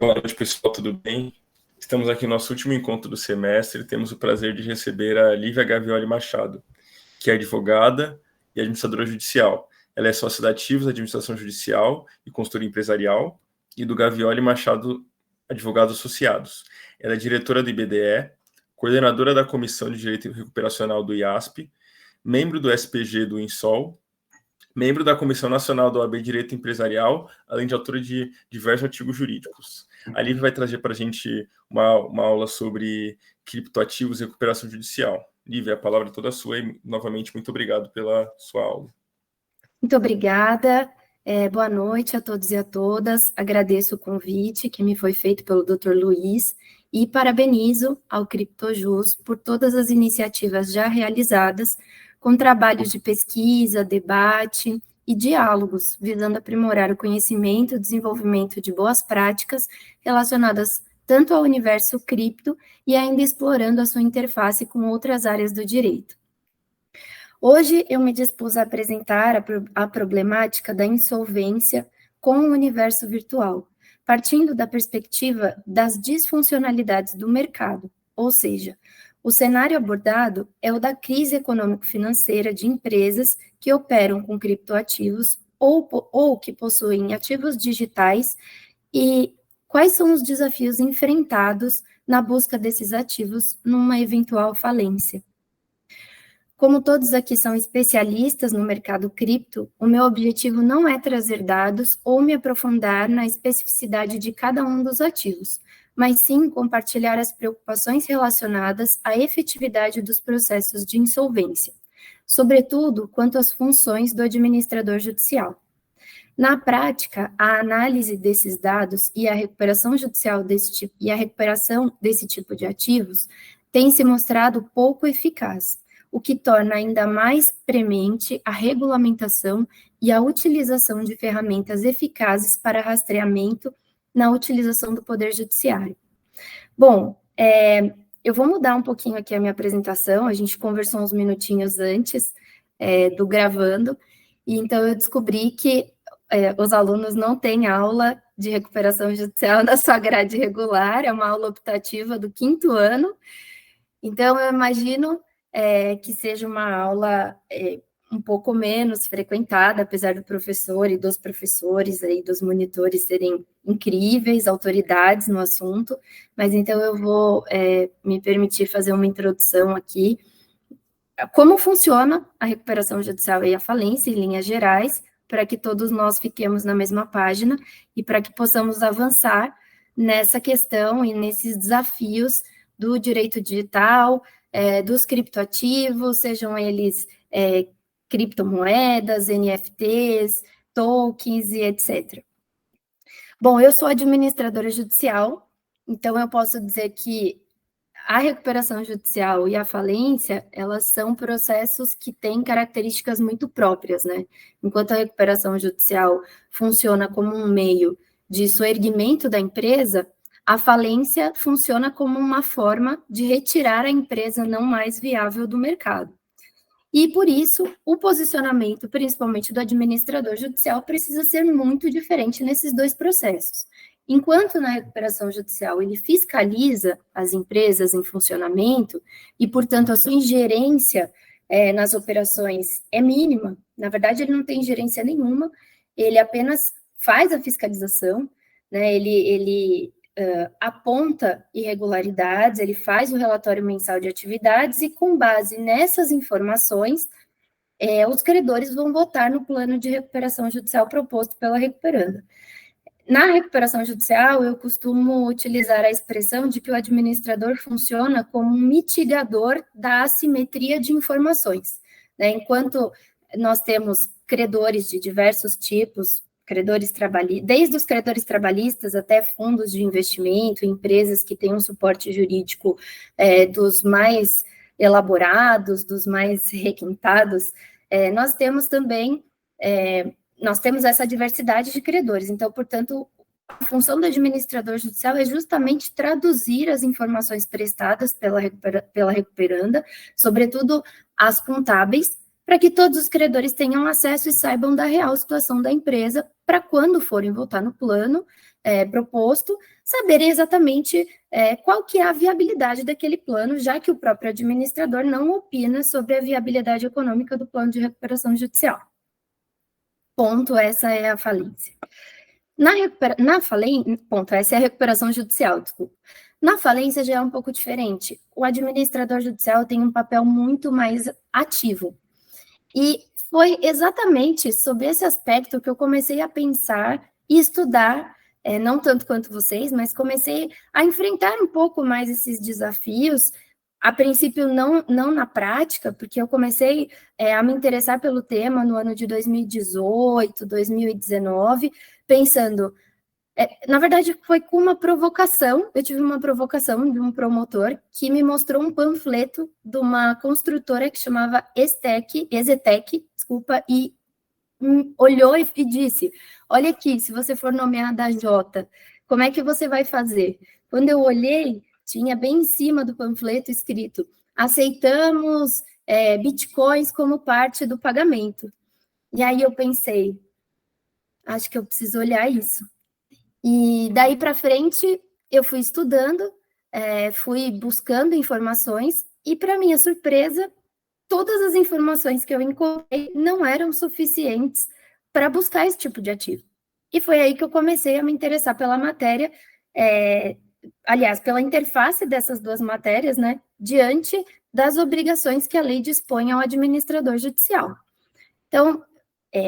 Boa noite, pessoal, tudo bem? Estamos aqui no nosso último encontro do semestre e temos o prazer de receber a Lívia Gavioli Machado, que é advogada e administradora judicial. Ela é sócia da Ativos Administração Judicial e Consultoria Empresarial e do Gavioli Machado Advogados Associados. Ela é diretora do IBDE, coordenadora da Comissão de Direito Recuperacional do IASP, membro do SPG do INSOL, membro da Comissão Nacional do OAB Direito Empresarial, além de autora de diversos artigos jurídicos. A Lívia vai trazer para a gente uma aula sobre criptoativos e recuperação judicial. Lívia, a palavra é toda sua e, novamente, muito obrigado pela sua aula. Muito obrigada. Boa noite a todos e a todas. Agradeço o convite que me foi feito pelo Dr. Luiz e parabenizo ao CriptoJus por todas as iniciativas já realizadas com trabalhos de pesquisa, debate e diálogos, visando aprimorar o conhecimento e desenvolvimento de boas práticas relacionadas tanto ao universo cripto e ainda explorando a sua interface com outras áreas do direito. Hoje eu me dispus a apresentar a problemática da insolvência com o universo virtual, partindo da perspectiva das disfuncionalidades do mercado, ou seja, o cenário abordado é o da crise econômico-financeira de empresas que operam com criptoativos ou que possuem ativos digitais e quais são os desafios enfrentados na busca desses ativos numa eventual falência. Como todos aqui são especialistas no mercado cripto, o meu objetivo não é trazer dados ou me aprofundar na especificidade de cada um dos ativos, mas sim compartilhar as preocupações relacionadas à efetividade dos processos de insolvência, sobretudo quanto às funções do administrador judicial. Na prática, a análise desses dados e a recuperação judicial desse tipo de ativos tem se mostrado pouco eficaz, o que torna ainda mais premente a regulamentação e a utilização de ferramentas eficazes para rastreamento na utilização do Poder Judiciário. Bom, eu vou mudar um pouquinho aqui a minha apresentação, a gente conversou uns minutinhos antes do gravando, e então eu descobri que os alunos não têm aula de recuperação judicial na sua grade regular, é uma aula optativa do 5º ano, então eu imagino que seja uma aula um pouco menos frequentada, apesar do professor e dos professores aí, dos monitores serem incríveis, autoridades no assunto, mas então eu vou me permitir fazer uma introdução aqui. Como funciona a recuperação judicial e a falência, em linhas gerais, para que todos nós fiquemos na mesma página e para que possamos avançar nessa questão e nesses desafios do direito digital, dos criptoativos, sejam eles criptomoedas, NFTs, tokens e etc. Bom, eu sou administradora judicial, então eu posso dizer que a recuperação judicial e a falência, elas são processos que têm características muito próprias, né? Enquanto a recuperação judicial funciona como um meio de soerguimento da empresa, a falência funciona como uma forma de retirar a empresa não mais viável do mercado. E, por isso, o posicionamento, principalmente do administrador judicial, precisa ser muito diferente nesses dois processos. Enquanto na recuperação judicial ele fiscaliza as empresas em funcionamento e, portanto, a sua ingerência nas operações é mínima, na verdade ele não tem ingerência nenhuma, ele apenas faz a fiscalização, né, ele aponta irregularidades, ele faz o relatório mensal de atividades e, com base nessas informações, os credores vão votar no plano de recuperação judicial proposto pela recuperanda. Na recuperação judicial, eu costumo utilizar a expressão de que o administrador funciona como um mitigador da assimetria de informações, né? Enquanto nós temos credores de diversos tipos, desde os credores trabalhistas até fundos de investimento, empresas que têm um suporte jurídico dos mais elaborados, dos mais requintados, nós temos também essa diversidade de credores. Então, portanto, a função do administrador judicial é justamente traduzir as informações prestadas pela recuperanda, sobretudo as contábeis, para que todos os credores tenham acesso e saibam da real situação da empresa, para quando forem votar no plano, proposto, saberem exatamente qual que é a viabilidade daquele plano, já que o próprio administrador não opina sobre a viabilidade econômica do plano de recuperação judicial. Ponto, essa é a falência. Ponto, essa é a recuperação judicial, desculpa. Na falência já é um pouco diferente. O administrador judicial tem um papel muito mais ativo. E foi exatamente sobre esse aspecto que eu comecei a pensar e estudar, não tanto quanto vocês, mas comecei a enfrentar um pouco mais esses desafios, a princípio não na prática, porque eu comecei a me interessar pelo tema no ano de 2018, 2019, pensando, na verdade foi com uma provocação, eu tive uma provocação de um promotor que me mostrou um panfleto de uma construtora que chamava Exetec, e olhou e disse, olha aqui, se você for nomeada a Jota, como é que você vai fazer? Quando eu olhei, tinha bem em cima do panfleto escrito, aceitamos bitcoins como parte do pagamento. E aí eu pensei, acho que eu preciso olhar isso. E daí para frente, eu fui estudando, fui buscando informações, e para minha surpresa, todas as informações que eu encontrei não eram suficientes para buscar esse tipo de ativo. E foi aí que eu comecei a me interessar pela matéria, aliás, pela interface dessas duas matérias, né, diante das obrigações que a lei dispõe ao administrador judicial. Então,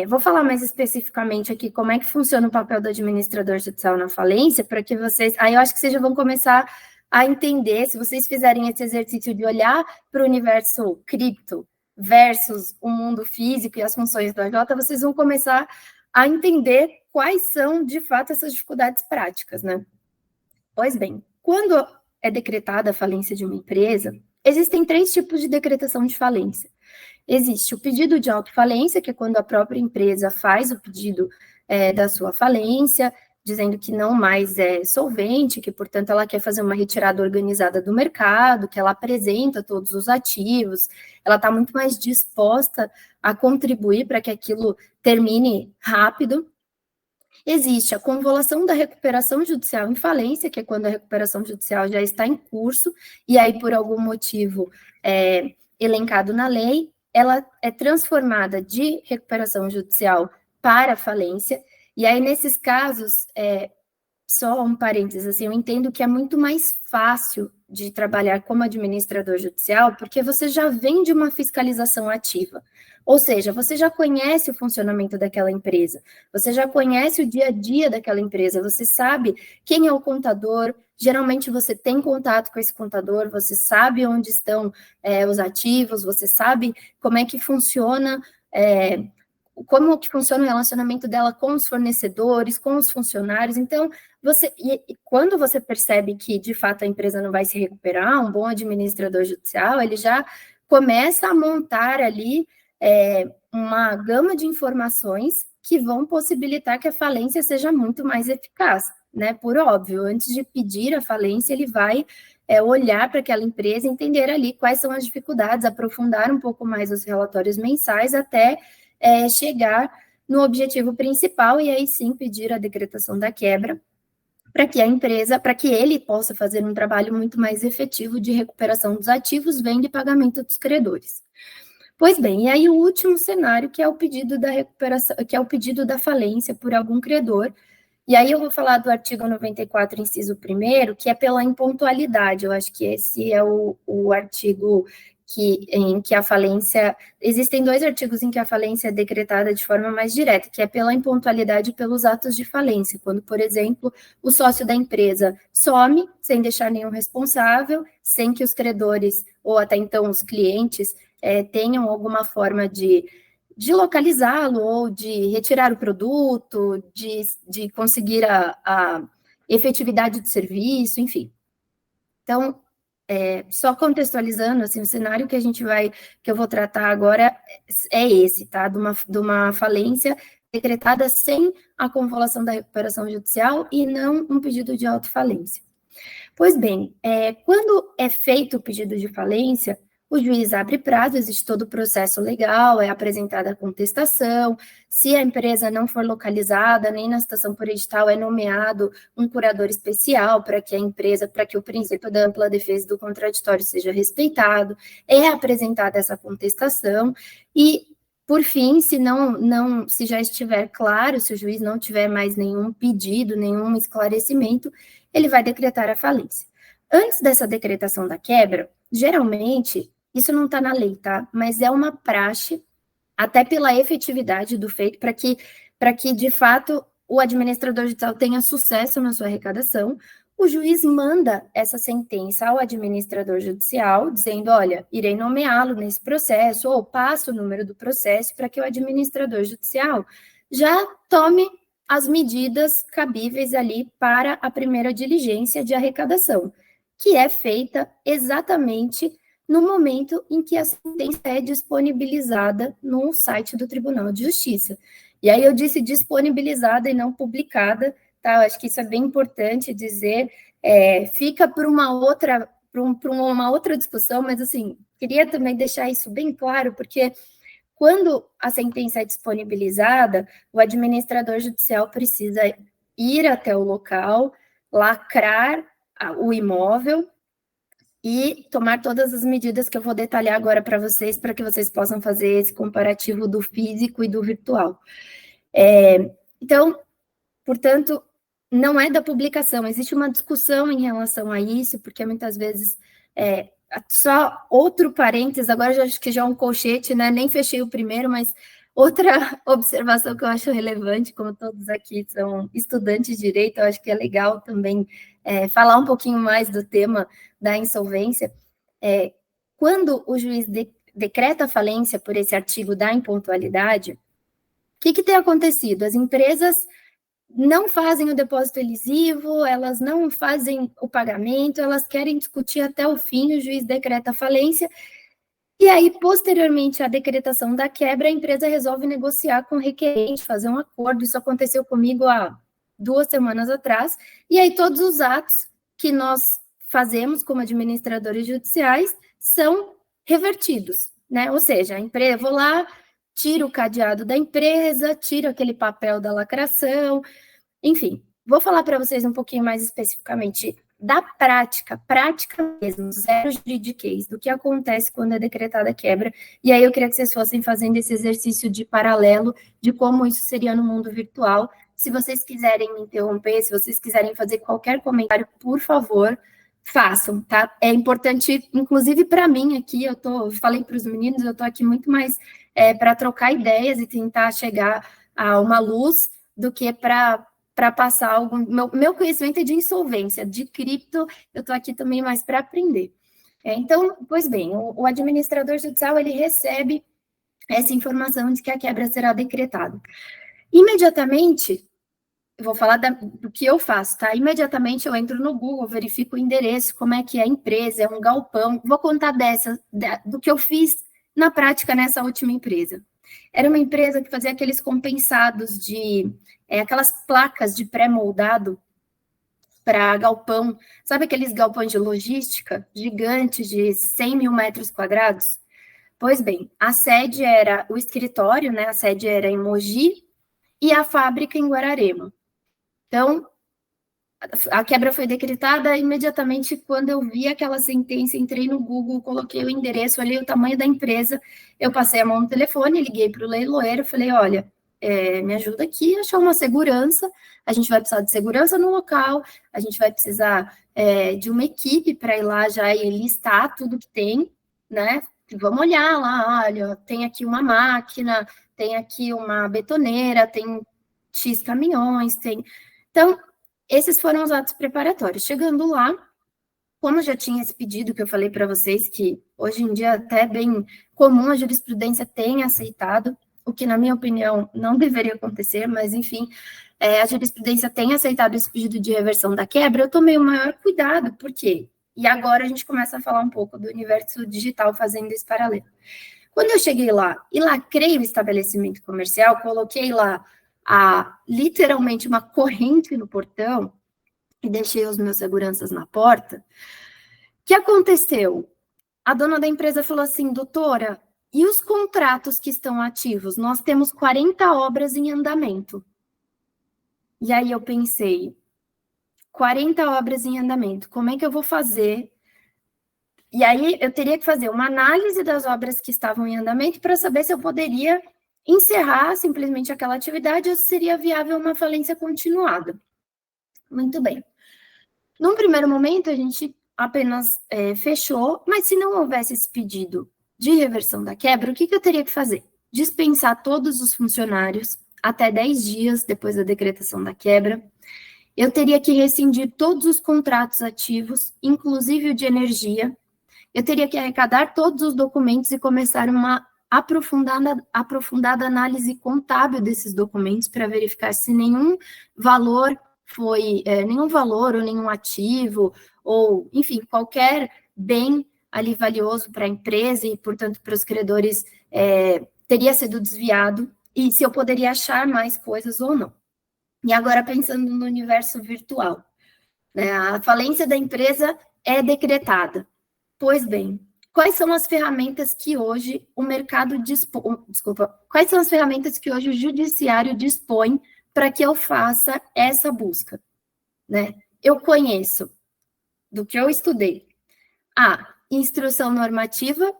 vou falar mais especificamente aqui como é que funciona o papel do administrador judicial na falência, para que vocês... Aí eu acho que vocês já vão começar a entender, se vocês fizerem esse exercício de olhar para o universo cripto versus o mundo físico e as funções do AJ, vocês vão começar a entender quais são, de fato, essas dificuldades práticas, né? Pois bem, quando é decretada a falência de uma empresa, existem 3 tipos de decretação de falência. Existe o pedido de autofalência, que é quando a própria empresa faz o pedido da sua falência, dizendo que não mais é solvente, que, portanto, ela quer fazer uma retirada organizada do mercado, que ela apresenta todos os ativos, ela está muito mais disposta a contribuir para que aquilo termine rápido. Existe a convolução da recuperação judicial em falência, que é quando a recuperação judicial já está em curso, e aí, por algum motivo elencado na lei, ela é transformada de recuperação judicial para falência, e aí, nesses casos, só um parênteses, assim, eu entendo que é muito mais fácil de trabalhar como administrador judicial, porque você já vem de uma fiscalização ativa, ou seja, você já conhece o funcionamento daquela empresa, você já conhece o dia a dia daquela empresa, você sabe quem é o contador, geralmente você tem contato com esse contador, você sabe onde estão os ativos, você sabe como é que funciona como que funciona o relacionamento dela com os fornecedores, com os funcionários. Então, quando você percebe que, de fato, a empresa não vai se recuperar, um bom administrador judicial, ele já começa a montar ali uma gama de informações que vão possibilitar que a falência seja muito mais eficaz, né? Por óbvio, antes de pedir a falência, ele vai olhar para aquela empresa, entender ali quais são as dificuldades, aprofundar um pouco mais os relatórios mensais, até chegar no objetivo principal, e aí sim pedir a decretação da quebra, para que a empresa, para que ele possa fazer um trabalho muito mais efetivo de recuperação dos ativos, venda e pagamento dos credores. Pois bem, e aí o último cenário, que é o pedido da recuperação, que é o pedido da falência por algum credor, e aí eu vou falar do artigo 94, inciso 1º, que é pela impontualidade. Eu acho que esse é o artigo em que a falência... Existem 2 artigos em que a falência é decretada de forma mais direta, que é pela impontualidade e pelos atos de falência, quando, por exemplo, o sócio da empresa some, sem deixar nenhum responsável, sem que os credores, ou até então os clientes, tenham alguma forma de localizá-lo, ou de retirar o produto, de conseguir a efetividade do serviço, enfim. Então, só contextualizando, assim, o cenário que eu vou tratar agora é esse, tá? De uma falência decretada sem a convolução da recuperação judicial e não um pedido de autofalência. Pois bem, quando é feito o pedido de falência, O juiz abre prazo, existe todo o processo legal, é apresentada a contestação. Se a empresa não for localizada, nem na citação por edital, é nomeado um curador especial para que a empresa, para que o princípio da ampla defesa do contraditório seja respeitado. É apresentada essa contestação e, por fim, se já estiver claro, se o juiz não tiver mais nenhum pedido, nenhum esclarecimento, ele vai decretar a falência. Antes dessa decretação da quebra, geralmente, isso não está na lei, tá? Mas é uma praxe, até pela efetividade do feito, para que, de fato, o administrador judicial tenha sucesso na sua arrecadação, o juiz manda essa sentença ao administrador judicial, dizendo, olha, irei nomeá-lo nesse processo, ou passa o número do processo para que o administrador judicial já tome as medidas cabíveis ali para a primeira diligência de arrecadação, que é feita exatamente no momento em que a sentença é disponibilizada no site do Tribunal de Justiça. E aí eu disse disponibilizada e não publicada, tá? Eu acho que isso é bem importante dizer, fica para uma outra discussão, mas assim, queria também deixar isso bem claro, porque quando a sentença é disponibilizada, o administrador judicial precisa ir até o local, lacrar o imóvel e tomar todas as medidas que eu vou detalhar agora para que vocês possam fazer esse comparativo do físico e do virtual. Então, portanto, não é da publicação, existe uma discussão em relação a isso, porque muitas vezes, só outro parênteses, agora já acho que já é um colchete, né? Nem fechei o primeiro, mas outra observação que eu acho relevante, como todos aqui são estudantes de direito, eu acho que é legal também falar um pouquinho mais do tema da insolvência. Quando o juiz decreta a falência por esse artigo da impontualidade, o que tem acontecido? As empresas não fazem o depósito elisivo, elas não fazem o pagamento, elas querem discutir até o fim, o juiz decreta a falência, e aí, posteriormente à decretação da quebra, a empresa resolve negociar com o requerente, fazer um acordo. Isso aconteceu comigo há 2 semanas atrás, e aí todos os atos que nós fazemos como administradores judiciais são revertidos, né? Ou seja, a empresa, vou lá, tiro o cadeado da empresa, tiro aquele papel da lacração, enfim. Vou falar para vocês um pouquinho mais especificamente da prática mesmo, zero juridiquês, do que acontece quando é decretada a quebra, e aí eu queria que vocês fossem fazendo esse exercício de paralelo de como isso seria no mundo virtual. Se vocês quiserem me interromper, se vocês quiserem fazer qualquer comentário, por favor, façam, tá? É importante, inclusive para mim aqui, eu falei para os meninos, eu estou aqui muito mais para trocar ideias e tentar chegar a uma luz do que para passar algum... Meu conhecimento é de insolvência, de cripto, eu estou aqui também mais para aprender. Então, pois bem, o administrador judicial, ele recebe essa informação de que a quebra será decretada. Imediatamente, eu vou falar do que eu faço, tá? Imediatamente eu entro no Google, verifico o endereço, como é que é a empresa, é um galpão, vou contar do que eu fiz na prática nessa última empresa. Era uma empresa que fazia aqueles compensados aquelas placas de pré-moldado para galpão, sabe aqueles galpões de logística gigantes de 100 mil metros quadrados? Pois bem, a sede era o escritório, né? A sede era em Mogi e a fábrica em Guararema. Então, a quebra foi decretada imediatamente quando eu vi aquela sentença, entrei no Google, coloquei o endereço ali, o tamanho da empresa, eu passei a mão no telefone, liguei para o leiloeiro, falei, olha, me ajuda aqui a achar uma segurança, a gente vai precisar de segurança no local, a gente vai precisar de uma equipe para ir lá já e listar tudo que tem, né? Vamos olhar lá, olha, tem aqui uma máquina, tem aqui uma betoneira, tem X caminhões, tem... Então, esses foram os atos preparatórios. Chegando lá, como já tinha esse pedido que eu falei para vocês, que hoje em dia até bem comum, a jurisprudência tem aceitado, o que, na minha opinião, não deveria acontecer, mas, enfim, a jurisprudência tem aceitado esse pedido de reversão da quebra, eu tomei o maior cuidado, por quê? E agora a gente começa a falar um pouco do universo digital fazendo esse paralelo. Quando eu cheguei lá e lacrei o estabelecimento comercial, coloquei lá literalmente uma corrente no portão e deixei os meus seguranças na porta, o que aconteceu? a dona da empresa falou assim, doutora, e os contratos que estão ativos? Nós temos 40 obras em andamento. E aí eu pensei, 40 obras em andamento, como é que eu vou fazer? E aí eu teria que fazer uma análise das obras que estavam em andamento para saber se eu poderia encerrar simplesmente aquela atividade ou se seria viável uma falência continuada. Muito bem. Num primeiro momento, a gente apenas fechou, mas se não houvesse esse pedido de reversão da quebra, o que eu teria que fazer? Dispensar todos os funcionários até 10 dias depois da decretação da quebra. Eu teria que rescindir todos os contratos ativos, inclusive o de energia. Eu teria que arrecadar todos os documentos e começar uma aprofundada análise contábil desses documentos para verificar se nenhum valor ou nenhum ativo, ou, enfim, qualquer bem ali valioso para a empresa e, portanto, para os credores, teria sido desviado, e se eu poderia achar mais coisas ou não. E agora, pensando no universo virtual, né, a falência da empresa é decretada. Pois bem, quais são as ferramentas que hoje o mercado quais são as ferramentas que hoje o judiciário dispõe para que eu faça essa busca, né? Eu conheço, do que eu estudei, a instrução normativa,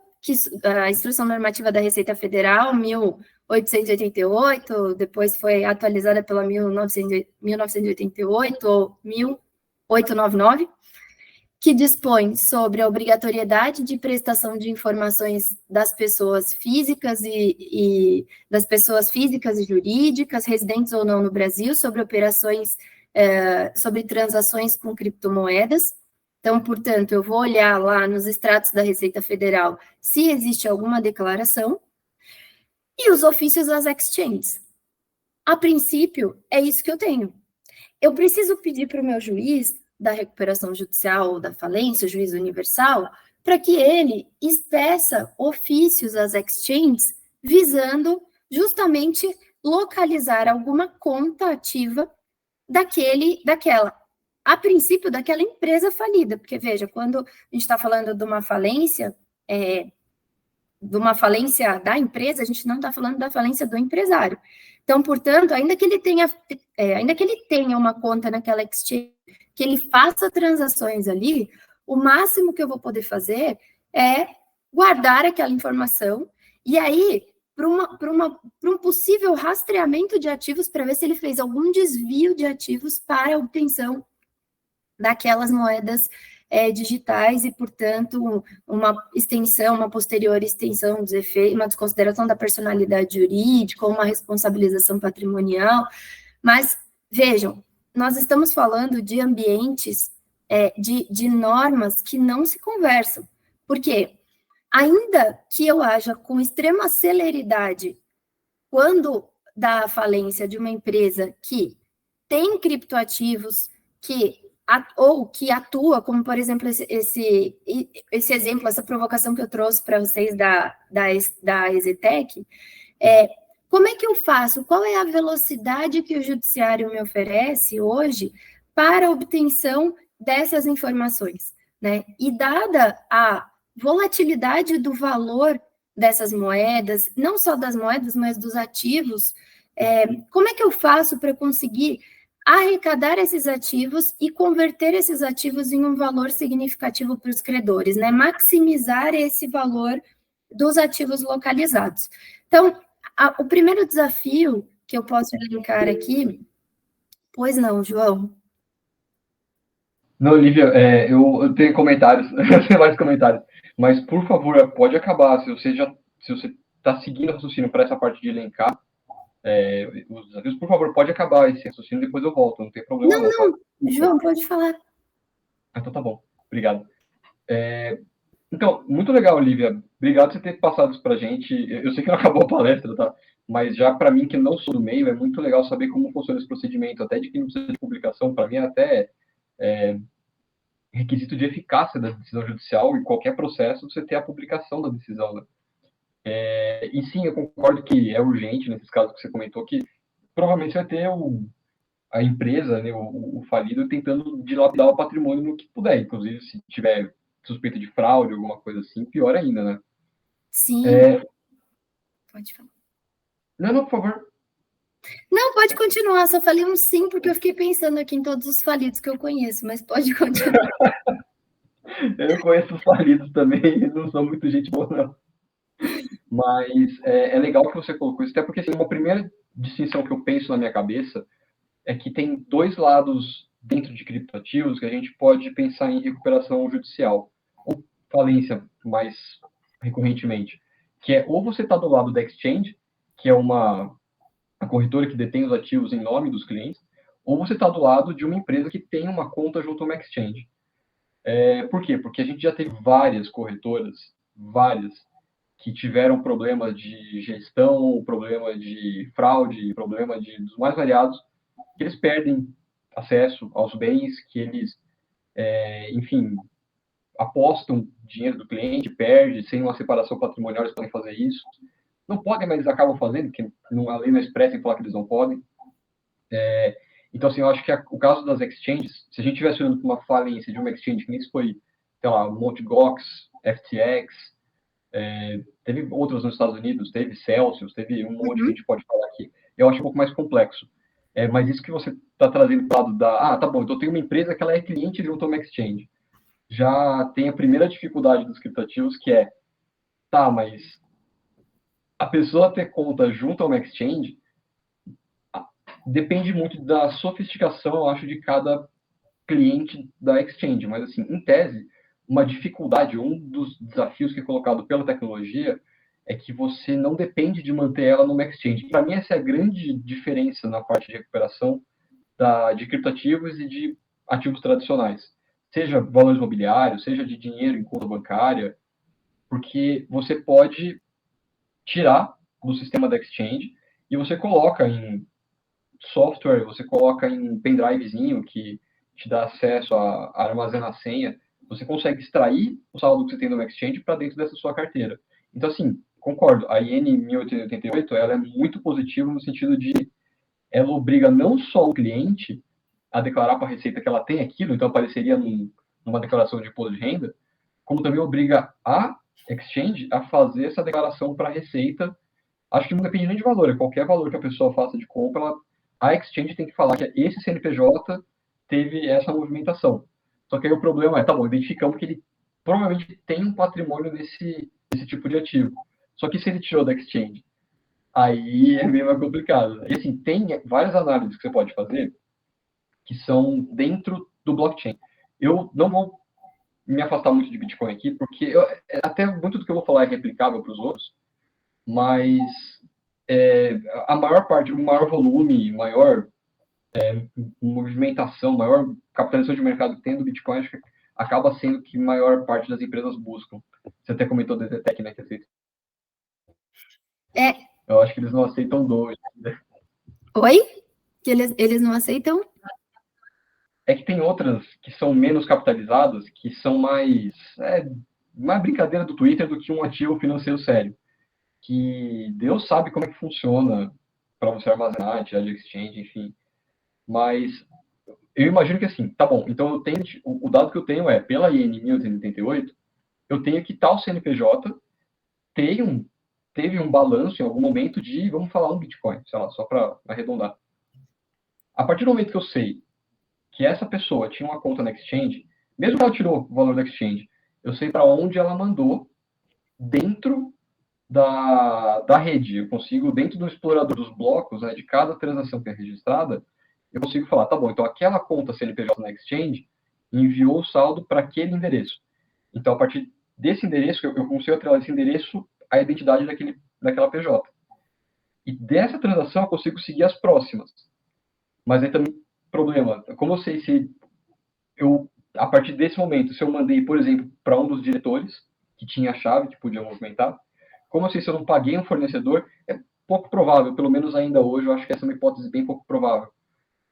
a instrução normativa da Receita Federal, 1888, depois foi atualizada pela 1988 ou 1899, que dispõe sobre a obrigatoriedade de prestação de informações das pessoas físicas e das pessoas físicas e jurídicas, residentes ou não no Brasil, sobre operações, sobre transações com criptomoedas. Então, portanto, eu vou olhar lá nos extratos da Receita Federal se existe alguma declaração, e os ofícios das exchanges. A princípio, é isso que eu tenho. Eu preciso pedir para o meu juiz da recuperação judicial ou da falência, o juiz universal, para que ele espeça ofícios às exchanges visando justamente localizar alguma conta ativa daquela, a princípio, daquela empresa falida, porque, veja, quando a gente está falando de uma falência da empresa, a gente não está falando da falência do empresário. Então, portanto, ainda que ele tenha uma conta naquela exchange, que ele faça transações ali, o máximo que eu vou poder fazer é guardar aquela informação e aí para um possível rastreamento de ativos para ver se ele fez algum desvio de ativos para a obtenção daquelas moedas digitais e, portanto, uma posterior extensão dos efeitos, uma desconsideração da personalidade jurídica, ou uma responsabilização patrimonial. Mas, vejam, nós estamos falando de ambientes, de normas que não se conversam. Por quê? Ainda que eu haja com extrema celeridade, quando da falência de uma empresa que tem criptoativos, ou que atua, como, por exemplo, esse exemplo, essa provocação que eu trouxe para vocês da Exetec, como é que eu faço? Qual é a velocidade que o judiciário me oferece hoje para a obtenção dessas informações, né? E dada a volatilidade do valor dessas moedas, não só das moedas, mas dos ativos, como é que eu faço para conseguir arrecadar esses ativos e converter esses ativos em um valor significativo para os credores, né? Maximizar esse valor dos ativos localizados. Então, o primeiro desafio que eu posso elencar aqui... Pois não, João? Não, Lívia, eu tenho comentários, eu tenho vários comentários, mas, por favor, pode acabar, se você está seguindo o raciocínio para essa parte de elencar os desafios, por favor, pode acabar esse raciocínio, depois eu volto, não tem problema não. Não, João, pode falar. Então tá bom, obrigado. Então, muito legal, Lívia, obrigado por você ter passado isso para a gente, eu sei que não acabou a palestra, tá? Mas já para mim, que não sou do meio, é muito legal saber como funciona esse procedimento, até de quem não precisa de publicação, para mim é até requisito de eficácia da decisão judicial em qualquer processo você ter a publicação da decisão, né? E sim, eu concordo que é urgente, nesses casos que você comentou, que provavelmente vai ter a empresa, né, o falido, tentando dilapidar o patrimônio no que puder, inclusive se tiver suspeita de fraude, alguma coisa assim, pior ainda, né? Sim, pode falar. Não, por favor. Não, pode continuar, só falei um sim, porque eu fiquei pensando aqui em todos os falidos que eu conheço, mas pode continuar. Eu conheço os falidos também, não são muito gente boa, não. Mas é legal que você colocou isso, até porque assim, uma primeira distinção que eu penso na minha cabeça é que tem dois lados dentro de criptoativos que a gente pode pensar em recuperação judicial, ou falência mais recorrentemente, que é ou você está do lado da exchange, que é a corretora que detém os ativos em nome dos clientes, ou você está do lado de uma empresa que tem uma conta junto a uma exchange. Por quê? Porque a gente já teve várias corretoras, várias, que tiveram problema de gestão, problema de fraude, problema dos mais variados, que eles perdem acesso aos bens, que eles, enfim, apostam dinheiro do cliente, perde, sem uma separação patrimonial eles podem fazer isso. Não podem, mas eles acabam fazendo, porque a lei não expressa em falar que eles não podem. Então, assim, eu acho que o caso das exchanges, se a gente estivesse olhando para uma falência de uma exchange, que nem isso foi, sei lá, Mt. Gox, FTX, teve outras nos Estados Unidos, teve Celsius, teve um monte que a gente pode falar aqui. Eu acho um pouco mais complexo. Mas isso que você está trazendo para o lado tá bom, então tem uma empresa que ela é cliente de uma exchange. Já tem a primeira dificuldade dos criptativos, que é, mas a pessoa ter conta junto a uma exchange depende muito da sofisticação, eu acho, de cada cliente da exchange. Mas, assim, em tese, uma dificuldade, um dos desafios que é colocado pela tecnologia é que você não depende de manter ela numa exchange. Para mim, essa é a grande diferença na parte de recuperação de criptativos e de ativos tradicionais. Seja valores imobiliários, seja de dinheiro em conta bancária, porque você pode tirar do sistema da exchange e você coloca em software, você coloca em pendrivezinho que te dá acesso a armazenar a senha, você consegue extrair o saldo que você tem no exchange para dentro dessa sua carteira. Então, assim, concordo, a IN 1888 ela é muito positiva no sentido de ela obriga não só o cliente a declarar para a Receita que ela tem aquilo, então apareceria numa declaração de imposto de renda, como também obriga a exchange a fazer essa declaração para a Receita. Acho que não depende nem de valor, é qualquer valor que a pessoa faça de compra, a exchange tem que falar que esse CNPJ teve essa movimentação. Só que aí o problema tá bom, identificamos que ele provavelmente tem um patrimônio nesse tipo de ativo. Só que se ele tirou da exchange, aí é meio mais complicado. E assim, tem várias análises que você pode fazer que são dentro do blockchain. Eu não vou me afastar muito de Bitcoin aqui, porque até muito do que eu vou falar é replicável para os outros, mas a maior parte, o maior volume, maior movimentação, maior capitalização de mercado que tem do Bitcoin, acho que acaba sendo que a maior parte das empresas buscam. Você até comentou do Zetec, né? Que aceita. Eu acho que eles não aceitam dois. Né? Oi? Que eles não aceitam? É que tem outras que são menos capitalizadas, que são mais brincadeira do Twitter do que um ativo financeiro sério. Que Deus sabe como é que funciona para você armazenar, tirar de exchange, enfim. Mas eu imagino que assim, tá bom, então eu tenho, o dado que eu tenho pela IN 1888, eu tenho que tal CNPJ teve um balanço em algum momento de, vamos falar, um Bitcoin, sei lá, só para arredondar. A partir do momento que eu sei que essa pessoa tinha uma conta na exchange, mesmo que ela tirou o valor da exchange, eu sei para onde ela mandou dentro da rede. Eu consigo, dentro do explorador dos blocos, né, de cada transação que é registrada, eu consigo falar, tá bom, então aquela conta CNPJ na exchange enviou o saldo para aquele endereço. Então, a partir desse endereço, eu consigo atrelar esse endereço à identidade daquela PJ. E dessa transação eu consigo seguir as próximas. Mas aí também, problema, como eu sei se a partir desse momento, se eu mandei, por exemplo, para um dos diretores, que tinha a chave, que podia movimentar, como eu sei se eu não paguei um fornecedor, é pouco provável, pelo menos ainda hoje, eu acho que essa é uma hipótese bem pouco provável.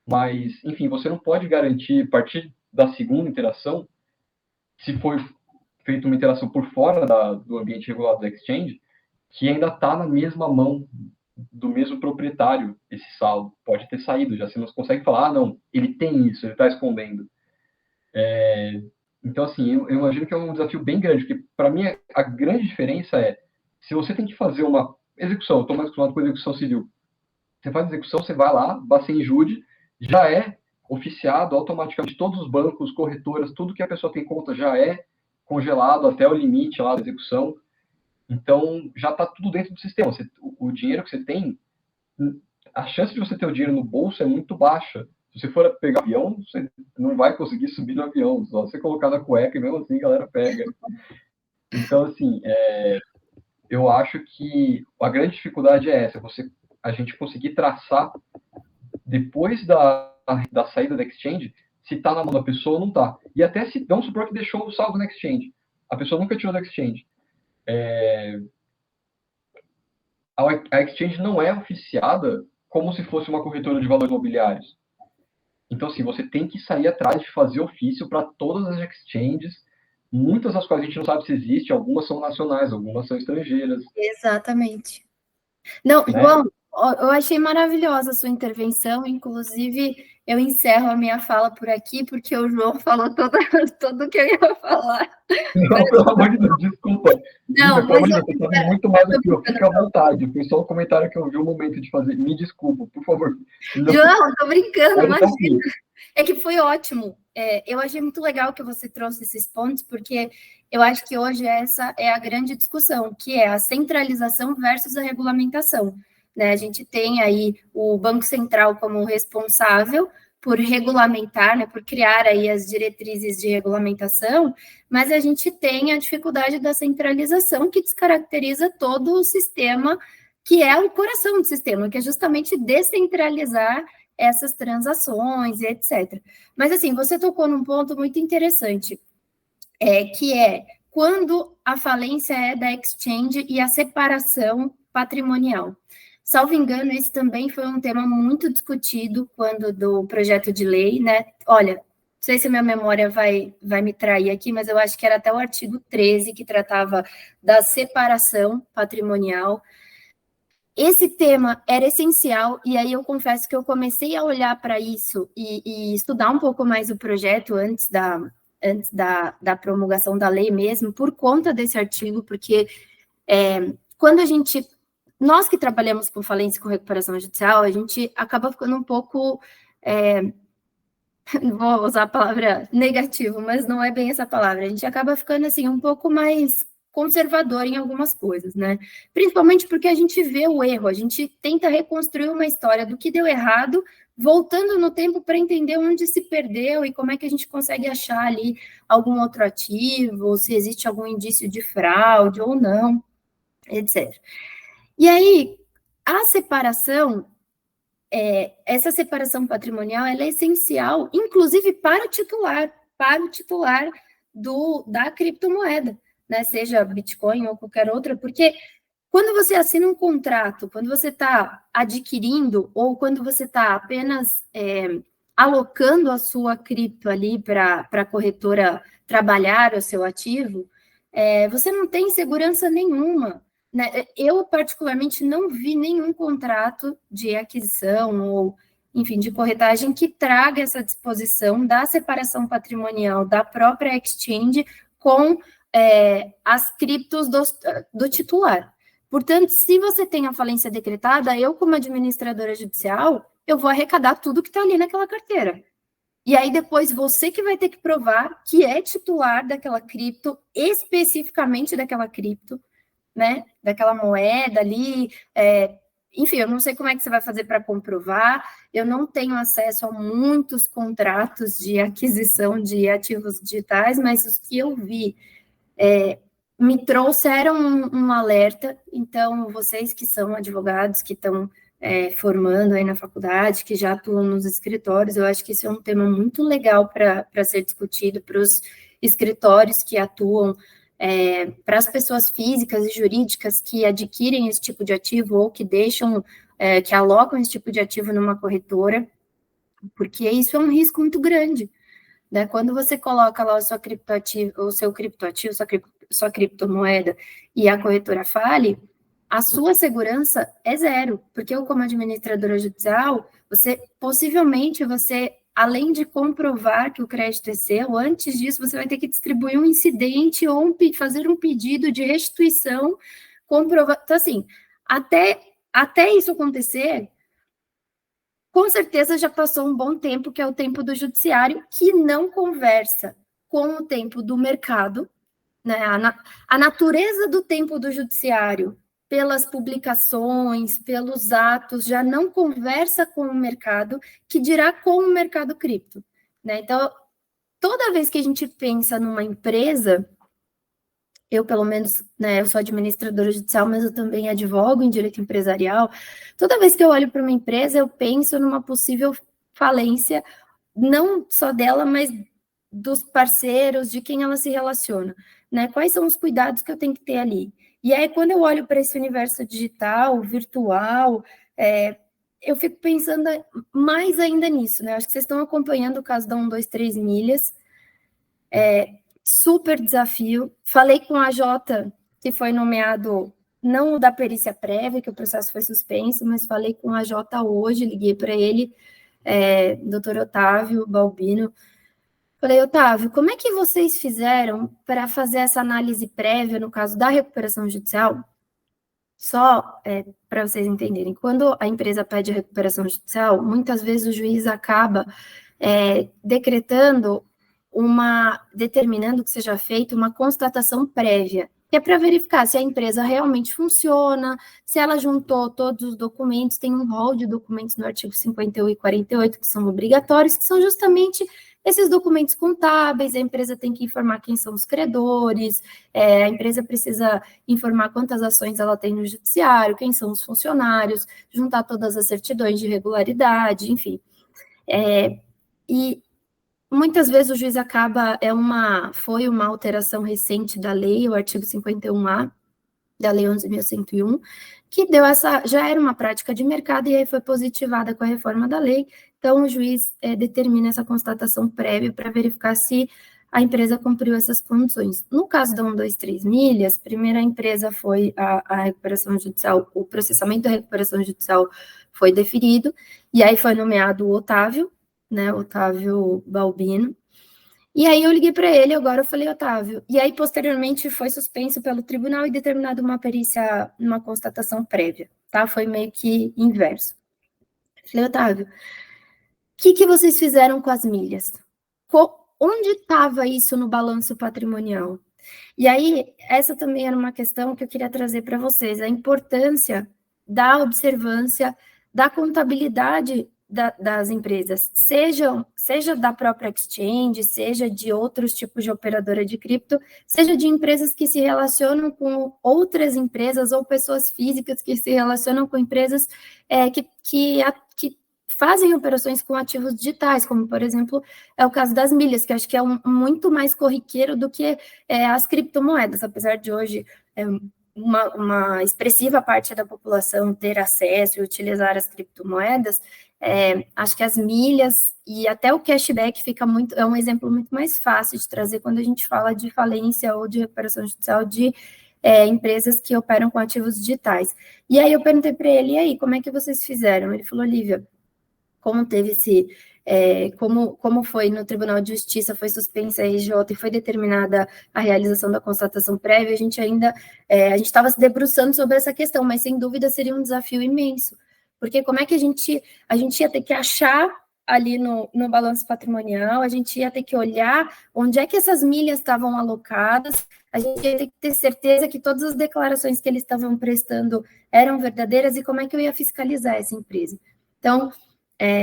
Mas, enfim, você não pode garantir, a partir da segunda interação, se foi feita uma interação por fora do ambiente regulado da exchange, que ainda está na mesma mão do mesmo proprietário esse saldo. Pode ter saído já, você não consegue falar, não, ele tem isso, ele está escondendo. Então, assim, eu imagino que é um desafio bem grande, porque, para mim, a grande diferença é, se você tem que fazer uma execução, eu estou mais acostumado com execução civil, você faz a execução, você vai lá, basta em Jude, já é oficiado automaticamente, todos os bancos, corretoras, tudo que a pessoa tem conta já é congelado até o limite lá da execução, então já está tudo dentro do sistema. O dinheiro que você tem, a chance de você ter o dinheiro no bolso é muito baixa. Se você for pegar avião, você não vai conseguir subir no avião, só você colocar na cueca e mesmo assim a galera pega. Então, assim, eu acho que a grande dificuldade é essa, a gente conseguir traçar, depois da saída da exchange, se está na mão da pessoa ou não está. E até se, vamos supor que deixou o saldo na exchange, a pessoa nunca tirou da exchange. A exchange não é oficiada como se fosse uma corretora de valores imobiliários. Então, assim, você tem que sair atrás de fazer ofício para todas as exchanges, muitas das quais a gente não sabe se existe, algumas são nacionais, algumas são estrangeiras. Exatamente. Não, Né? João, eu achei maravilhosa a sua intervenção, inclusive eu encerro a minha fala por aqui, porque o João falou tudo o que eu ia falar. Não, pelo amor de Deus, desculpa. Não, Pelo amor de Deus, você sabe muito mais do que eu. Fica à vontade. Foi só um comentário que eu vi o momento de fazer. Me desculpa, por favor. João, tô brincando, Pode imagina. É que foi ótimo. Eu achei muito legal que você trouxe esses pontos, porque eu acho que hoje essa é a grande discussão, que é a centralização versus a regulamentação. Né? A gente tem aí o Banco Central como responsável por regulamentar, né, por criar aí as diretrizes de regulamentação, mas a gente tem a dificuldade da centralização que descaracteriza todo o sistema, que é o coração do sistema, que é justamente descentralizar essas transações e etc. Mas, assim, você tocou num ponto muito interessante, que é quando a falência é da exchange e a separação patrimonial. Salvo engano, esse também foi um tema muito discutido quando do projeto de lei, né? Olha, não sei se a minha memória vai me trair aqui, mas eu acho que era até o artigo 13 que tratava da separação patrimonial. Esse tema era essencial, e aí eu confesso que eu comecei a olhar para isso e estudar um pouco mais o projeto antes da promulgação da lei mesmo, por conta desse artigo, porque quando nós que trabalhamos com falência e com recuperação judicial, a gente acaba ficando um pouco, não vou usar a palavra negativo, mas não é bem essa palavra, a gente acaba ficando assim um pouco mais conservador em algumas coisas, né? Principalmente porque a gente vê o erro, a gente tenta reconstruir uma história do que deu errado, voltando no tempo para entender onde se perdeu e como é que a gente consegue achar ali algum outro ativo, ou se existe algum indício de fraude ou não, etc. E aí, a separação, essa separação patrimonial, ela é essencial, inclusive para o titular da criptomoeda, né? Seja Bitcoin ou qualquer outra, porque quando você assina um contrato, quando você está adquirindo, ou quando você está apenas alocando a sua cripto ali para a corretora trabalhar o seu ativo, você não tem segurança nenhuma. Né? Eu, particularmente, não vi nenhum contrato de aquisição ou, enfim, de corretagem que traga essa disposição da separação patrimonial da própria exchange com as criptos do titular. Portanto, se você tem a falência decretada, eu, como administradora judicial, eu vou arrecadar tudo que está ali naquela carteira. E aí, depois, você que vai ter que provar que é titular daquela cripto, especificamente daquela cripto, né, daquela moeda ali, enfim, eu não sei como é que você vai fazer para comprovar, eu não tenho acesso a muitos contratos de aquisição de ativos digitais, mas os que eu vi me trouxeram um alerta, então, vocês que são advogados, que estão formando aí na faculdade, que já atuam nos escritórios, eu acho que isso é um tema muito legal para ser discutido para os escritórios que atuam, para as pessoas físicas e jurídicas que adquirem esse tipo de ativo ou que deixam, que alocam esse tipo de ativo numa corretora, porque isso é um risco muito grande, né? Quando você coloca lá o seu criptoativo, sua criptomoeda e a corretora fale, a sua segurança é zero, porque eu, como administradora judicial, possivelmente você além de comprovar que o crédito é seu, antes disso você vai ter que distribuir um incidente ou fazer um pedido de restituição, comprovar. Então, assim, até isso acontecer, com certeza já passou um bom tempo, que é o tempo do judiciário, que não conversa com o tempo do mercado, né? A natureza do tempo do judiciário, pelas publicações, pelos atos, já não conversa com o mercado, que dirá com o mercado cripto, né? Então, toda vez que a gente pensa numa empresa, eu, pelo menos, né, eu sou administradora judicial, mas eu também advogo em direito empresarial. Toda vez que eu olho para uma empresa, eu penso numa possível falência, não só dela, mas dos parceiros, de quem ela se relaciona, né? Quais são os cuidados que eu tenho que ter ali? E aí, quando eu olho para esse universo digital, virtual, eu fico pensando mais ainda nisso, né? Acho que vocês estão acompanhando o caso da 123 Milhas, super desafio. Falei com a Jota, que foi nomeado, não o da perícia prévia, que o processo foi suspenso, mas falei com a Jota hoje, liguei para ele, doutor Otávio Balbino. Falei, Otávio, como é que vocês fizeram para fazer essa análise prévia no caso da recuperação judicial? Só para vocês entenderem, quando a empresa pede a recuperação judicial, muitas vezes o juiz acaba determinando que seja feita uma constatação prévia, que é para verificar se a empresa realmente funciona, se ela juntou todos os documentos, tem um rol de documentos no artigo 51 e 48 que são obrigatórios, que são justamente esses documentos contábeis. A empresa tem que informar quem são os credores, a empresa precisa informar quantas ações ela tem no judiciário, quem são os funcionários, juntar todas as certidões de regularidade, enfim. E muitas vezes o juiz foi uma alteração recente da lei, o artigo 51A, da lei 11.101, que já era uma prática de mercado e aí foi positivada com a reforma da lei. Então, o juiz determina essa constatação prévia para verificar se a empresa cumpriu essas condições. No caso da 123 Milhas, primeiro a empresa foi a recuperação judicial, o processamento da recuperação judicial foi deferido, e aí foi nomeado o Otávio, né, Otávio Balbino. E aí eu liguei para ele, agora eu falei, Otávio, e aí posteriormente foi suspenso pelo tribunal e determinado uma perícia, uma constatação prévia, tá? Foi meio que inverso. Falei, Otávio, o que vocês fizeram com as milhas? Onde estava isso no balanço patrimonial? E aí, essa também era uma questão que eu queria trazer para vocês, a importância da observância, da contabilidade das empresas, seja da própria exchange, seja de outros tipos de operadora de cripto, seja de empresas que se relacionam com outras empresas ou pessoas físicas que se relacionam com empresas que fazem operações com ativos digitais, como, por exemplo, é o caso das milhas, que acho que é muito mais corriqueiro do que as criptomoedas, apesar de hoje uma expressiva parte da população ter acesso e utilizar as criptomoedas. Acho que as milhas e até o cashback é um exemplo muito mais fácil de trazer quando a gente fala de falência ou de recuperação judicial de empresas que operam com ativos digitais. E aí eu perguntei para ele, e aí, como é que vocês fizeram? Ele falou, Lívia, como teve como foi no Tribunal de Justiça, foi suspensa a RJ e foi determinada a realização da constatação prévia, a gente estava se debruçando sobre essa questão, mas sem dúvida seria um desafio imenso, porque como é que a gente ia ter que achar ali no balanço patrimonial, a gente ia ter que olhar onde é que essas milhas estavam alocadas, a gente ia ter que ter certeza que todas as declarações que eles estavam prestando eram verdadeiras e como é que eu ia fiscalizar essa empresa. Então,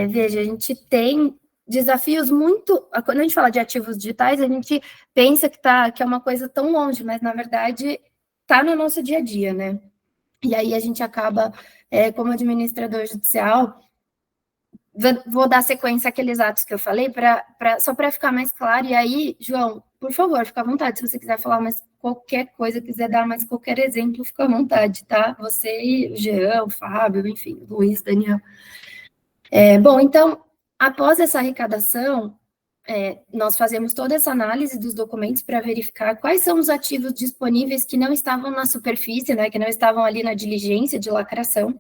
veja, a gente tem desafios quando a gente fala de ativos digitais, a gente pensa que é uma coisa tão longe, mas na verdade está no nosso dia a dia, né? E aí a gente acaba, como administrador judicial, vou dar sequência àqueles atos que eu falei, só para ficar mais claro, e aí, João, por favor, fica à vontade, se você quiser falar mais qualquer coisa, quiser dar mais qualquer exemplo, fica à vontade, tá? Você e o Jean, o Fábio, enfim, o Luiz, Daniel. Bom, então, após essa arrecadação, nós fazemos toda essa análise dos documentos para verificar quais são os ativos disponíveis que não estavam na superfície, né, que não estavam ali na diligência de lacração.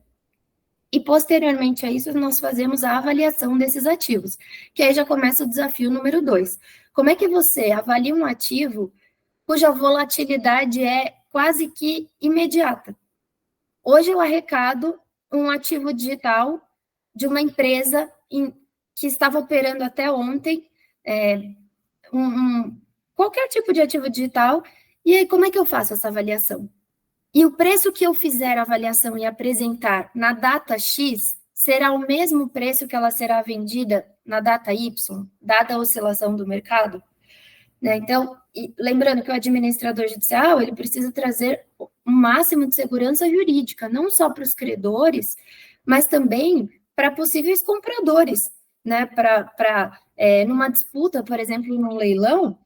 E, posteriormente a isso, nós fazemos a avaliação desses ativos, que aí já começa o desafio número 2. Como é que você avalia um ativo cuja volatilidade é quase que imediata? Hoje eu arrecado um ativo digital de uma empresa que estava operando até ontem, qualquer tipo de ativo digital, e aí como é que eu faço essa avaliação? E o preço que eu fizer a avaliação e apresentar na data X será o mesmo preço que ela será vendida na data Y, dada a oscilação do mercado? Né? Então, lembrando que o administrador judicial, ele precisa trazer o máximo de segurança jurídica, não só para os credores, mas também para possíveis compradores, né? Numa disputa, por exemplo, num leilão,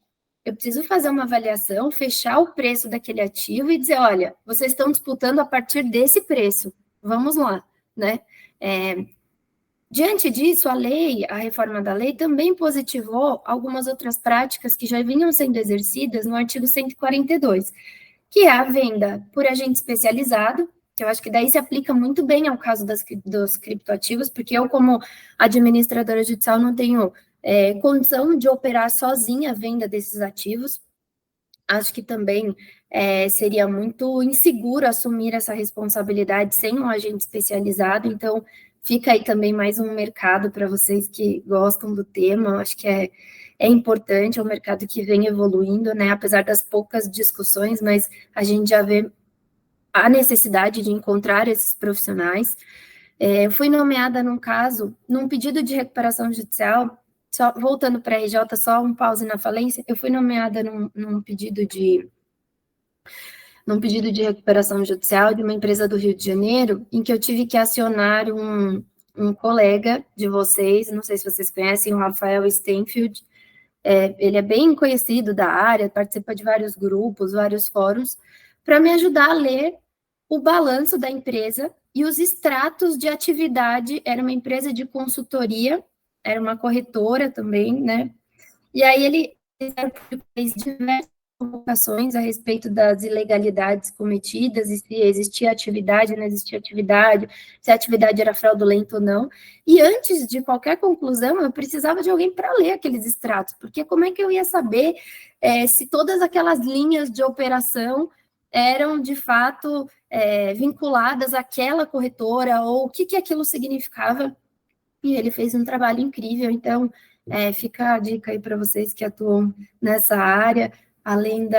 eu preciso fazer uma avaliação, fechar o preço daquele ativo e dizer, olha, vocês estão disputando a partir desse preço, vamos lá, né? Diante disso, a reforma da lei, também positivou algumas outras práticas que já vinham sendo exercidas no artigo 142, que é a venda por agente especializado, que eu acho que daí se aplica muito bem ao caso dos criptoativos, porque eu, como administradora judicial, não tenho condição de operar sozinha a venda desses ativos. Acho que também seria muito inseguro assumir essa responsabilidade sem um agente especializado, então fica aí também mais um mercado para vocês que gostam do tema. Eu acho que é importante, é um mercado que vem evoluindo, né? Apesar das poucas discussões, mas a gente já vê a necessidade de encontrar esses profissionais. Eu fui nomeada num pedido de recuperação judicial, só, voltando para a RJ, só um pause na falência, eu fui nomeada num pedido de recuperação judicial de uma empresa do Rio de Janeiro, em que eu tive que acionar um colega de vocês, não sei se vocês conhecem, o Rafael Stenfield, ele é bem conhecido da área, participa de vários grupos, vários fóruns, para me ajudar a ler o balanço da empresa e os extratos de atividade. Era uma empresa de consultoria, era uma corretora também, né? E aí ele fez diversas provocações a respeito das ilegalidades cometidas, e se existia atividade, não existia atividade, se a atividade era fraudulenta ou não. E antes de qualquer conclusão, eu precisava de alguém para ler aqueles extratos, porque como é que eu ia saber se todas aquelas linhas de operação eram, de fato, vinculadas àquela corretora, ou o que aquilo significava? E ele fez um trabalho incrível, então fica a dica aí para vocês que atuam nessa área, além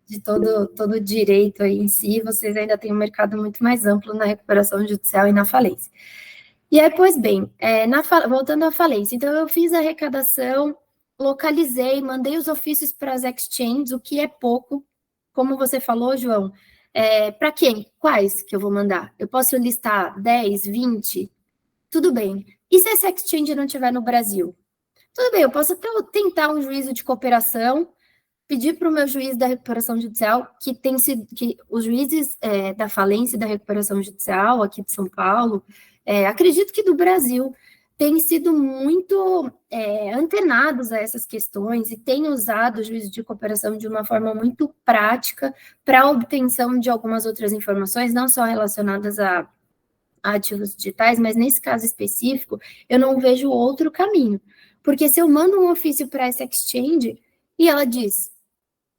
de todo o direito aí em si, vocês ainda têm um mercado muito mais amplo na recuperação judicial e na falência. E aí, pois bem, voltando à falência, então eu fiz a arrecadação, localizei, mandei os ofícios para as exchanges, o que é pouco, como você falou, João, para quem? Quais que eu vou mandar? Eu posso listar 10, 20? Tudo bem. E se essa exchange não estiver no Brasil? Tudo bem, eu posso tentar um juízo de cooperação, pedir para o meu juiz da recuperação judicial, que os juízes da falência e da recuperação judicial aqui de São Paulo, acredito que do Brasil, têm sido muito antenados a essas questões e têm usado o juízo de cooperação de uma forma muito prática para a obtenção de algumas outras informações, não só relacionadas a ativos digitais, mas nesse caso específico, eu não vejo outro caminho. Porque se eu mando um ofício para essa exchange e ela diz,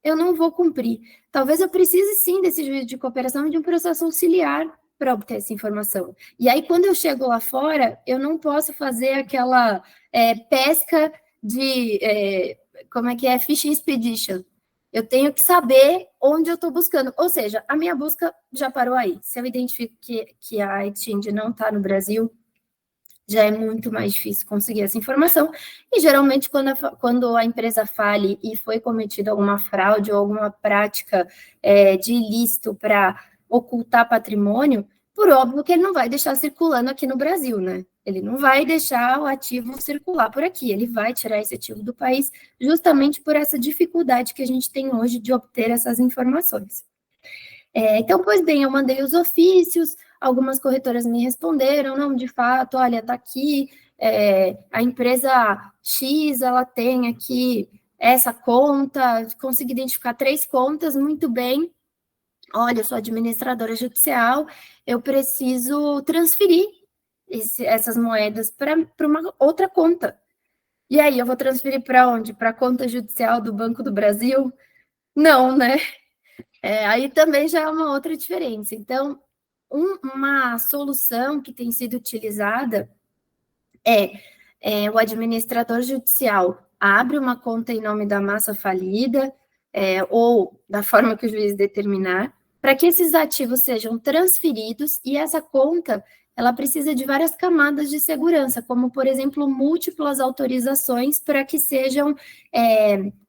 eu não vou cumprir, talvez eu precise sim desse juízo de cooperação e de um processo auxiliar para obter essa informação. E aí, quando eu chego lá fora, eu não posso fazer aquela pesca de, fishing expedition. Eu tenho que saber onde eu estou buscando. Ou seja, a minha busca já parou aí. Se eu identifico que a exchange não está no Brasil, já é muito mais difícil conseguir essa informação. E, geralmente, quando a empresa fale e foi cometida alguma fraude ou alguma prática de ilícito para ocultar patrimônio, por óbvio que ele não vai deixar circulando aqui no Brasil, né? Ele não vai deixar o ativo circular por aqui, ele vai tirar esse ativo do país justamente por essa dificuldade que a gente tem hoje de obter essas informações. Então, pois bem, eu mandei os ofícios, algumas corretoras me responderam, não, de fato, olha, está aqui, a empresa X, ela tem aqui essa conta, consegui identificar 3 contas, muito bem. Olha, eu sou administradora judicial, eu preciso transferir essas moedas para uma outra conta. E aí, eu vou transferir para onde? Para a conta judicial do Banco do Brasil? Não, né? Aí também já é uma outra diferença. Então, uma solução que tem sido utilizada o administrador judicial abre uma conta em nome da massa falida, ou da forma que o juiz determinar, para que esses ativos sejam transferidos, e essa conta, ela precisa de várias camadas de segurança, como, por exemplo, múltiplas autorizações para que sejam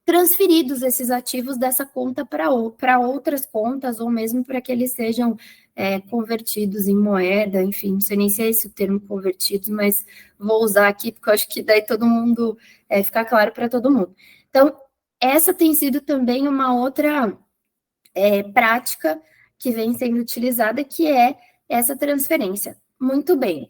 transferidos esses ativos dessa conta para outras contas, ou mesmo para que eles sejam convertidos em moeda, enfim, não sei nem se é esse o termo convertidos, mas vou usar aqui, porque eu acho que daí todo mundo, ficar claro para todo mundo. Então, essa tem sido também uma outra prática que vem sendo utilizada, que é essa transferência. Muito bem.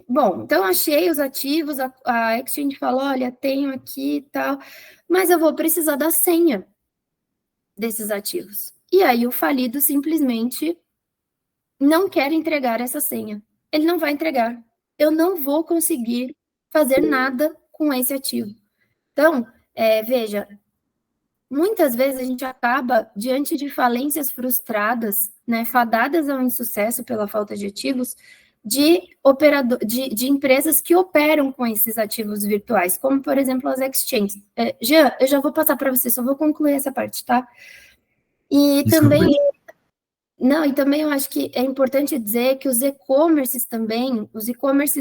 Bom, então achei os ativos, a Exchange falou, olha, tenho aqui e tal, mas eu vou precisar da senha desses ativos. E aí o falido simplesmente não quer entregar essa senha. Ele não vai entregar. Eu não vou conseguir fazer nada com esse ativo. Então, veja, muitas vezes a gente acaba diante de falências frustradas, né, fadadas ao insucesso pela falta de ativos, de empresas que operam com esses ativos virtuais, como, por exemplo, as exchanges. Jean, eu já vou passar para você, só vou concluir essa parte, tá? E Desculpa. também eu acho que é importante dizer que os e-commerces,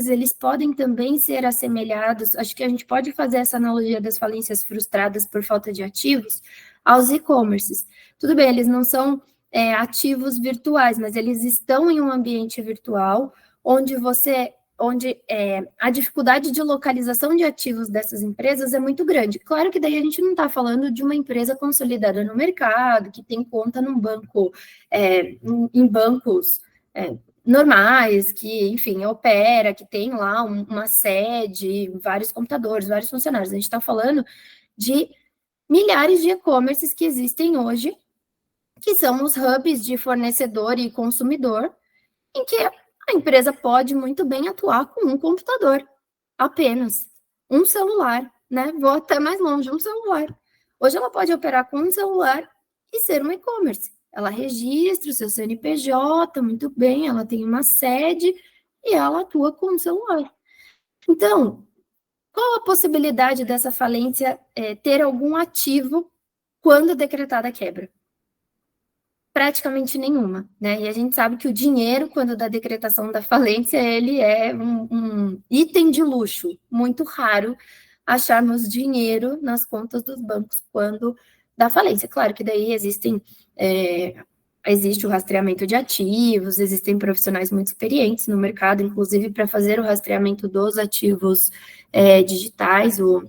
eles podem também ser assemelhados, acho que a gente pode fazer essa analogia das falências frustradas por falta de ativos aos e-commerces. Tudo bem, eles não são ativos virtuais, mas eles estão em um ambiente virtual, onde a dificuldade de localização de ativos dessas empresas é muito grande. Claro que daí a gente não está falando de uma empresa consolidada no mercado, que tem conta num banco, em bancos normais, que, enfim, opera, que tem lá uma sede, vários computadores, vários funcionários. A gente está falando de milhares de e-commerces que existem hoje, que são os hubs de fornecedor e consumidor, em que a empresa pode muito bem atuar com um computador, apenas, um celular, né? Vou até mais longe, um celular. Hoje ela pode operar com um celular e ser um e-commerce. Ela registra o seu CNPJ, muito bem, ela tem uma sede e ela atua com um celular. Então, qual a possibilidade dessa falência ter algum ativo quando decretada a quebra? Praticamente nenhuma, né? E a gente sabe que o dinheiro, quando da decretação da falência, ele é um item de luxo, muito raro acharmos dinheiro nas contas dos bancos quando da falência. Claro que daí existe o rastreamento de ativos, existem profissionais muito experientes no mercado, inclusive para fazer o rastreamento dos ativos digitais. O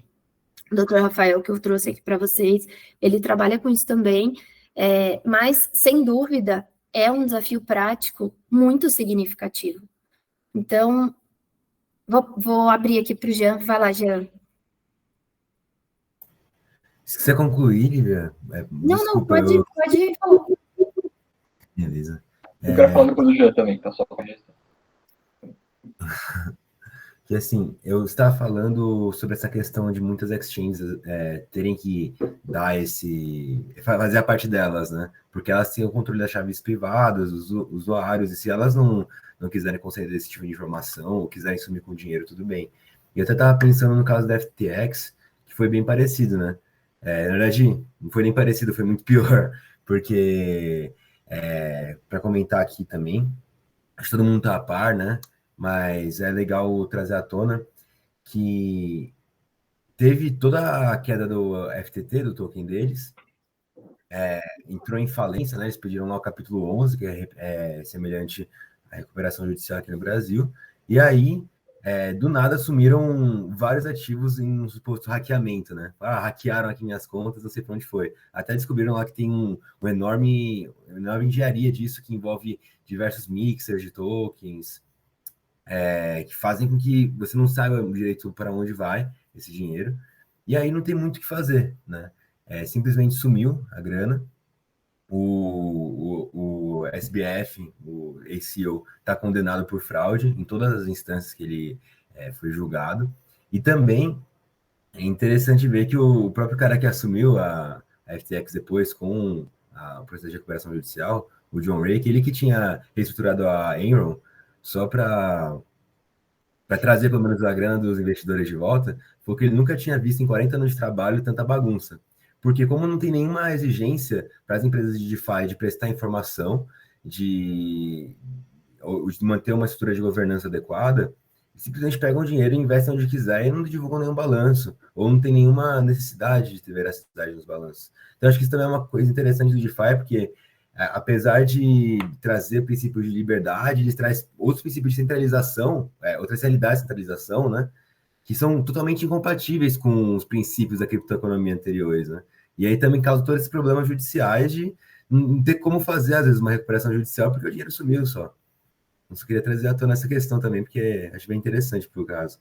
Dr. Rafael, que eu trouxe aqui para vocês, ele trabalha com isso também. Mas, sem dúvida, é um desafio prático muito significativo. Então, vou abrir aqui para o Jean. Vai lá, Jean. Se quiser concluir, Lívia, Não, pode falar. Beleza. Eu quero falar depois do Jean também, tá só com a gestão. Que assim, eu estava falando sobre essa questão de muitas exchanges terem que fazer a parte delas, né? Porque elas têm o controle das chaves privadas, os usuários, e se elas não quiserem conceder esse tipo de informação, ou quiserem sumir com dinheiro, tudo bem. E eu até estava pensando no caso da FTX, que foi bem parecido, né? Na verdade, não foi nem parecido, foi muito pior, porque, para comentar aqui também, acho que todo mundo está a par, né? Mas é legal trazer à tona que teve toda a queda do FTT, do token deles, entrou em falência, né? Eles pediram lá o capítulo 11, que é semelhante à recuperação judicial aqui no Brasil, e aí, do nada, sumiram vários ativos em um suposto hackeamento, né? Hackearam aqui minhas contas, não sei para onde foi. Até descobriram lá que tem uma enorme engenharia disso, que envolve diversos mixers de tokens, que fazem com que você não saiba direito para onde vai esse dinheiro, e aí não tem muito o que fazer, né? Simplesmente sumiu a grana, o SBF, o ACO, está condenado por fraude em todas as instâncias que ele foi julgado. E também é interessante ver que o próprio cara que assumiu a FTX depois com o processo de recuperação judicial, o John Rake, ele que tinha reestruturado a Enron só para trazer pelo menos a grana dos investidores de volta, foi que ele nunca tinha visto em 40 anos de trabalho tanta bagunça. Porque como não tem nenhuma exigência para as empresas de DeFi de prestar informação, de, de manter uma estrutura de governança adequada, simplesmente pegam o dinheiro e investem onde quiser e não divulgam nenhum balanço, ou não tem nenhuma necessidade de ter veracidade nos balanços. Então, acho que isso também é uma coisa interessante do DeFi, porque apesar de trazer princípios de liberdade, eles trazem outros princípios de centralização, outras realidades de centralização, né? Que são totalmente incompatíveis com os princípios da criptoeconomia anteriores, né? E aí também causa todos esses problemas judiciais de não ter como fazer, às vezes, uma recuperação judicial porque o dinheiro sumiu só. Eu só queria trazer à tona essa questão também, porque acho bem interessante pro caso.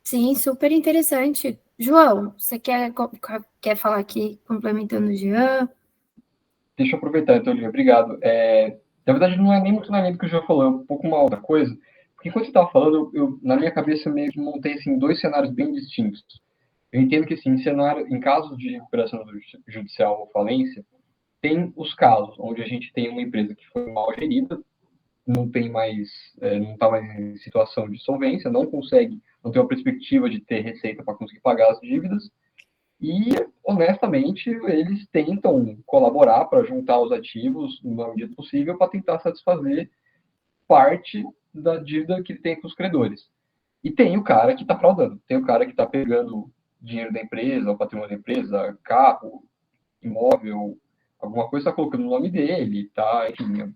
Sim, super interessante. João, você quer falar aqui, complementando o Jean? Deixa eu aproveitar, então, Olivia, obrigado. Na verdade, não é nem muito na linha do que o João falou, é um pouco uma outra coisa, porque enquanto você estava falando, na minha cabeça, meio que montei assim, dois cenários bem distintos. Eu entendo que, assim, em casos de recuperação judicial ou falência, tem os casos onde a gente tem uma empresa que foi mal gerida, não tem mais, não está mais em situação de solvência, não tem uma perspectiva de ter receita para conseguir pagar as dívidas, e, honestamente, eles tentam colaborar para juntar os ativos na medida possível para tentar satisfazer parte da dívida que tem com os credores. E tem o cara que está fraudando, tem o cara que está pegando dinheiro da empresa, o patrimônio da empresa, carro, imóvel, alguma coisa está colocando no nome dele, está, enfim,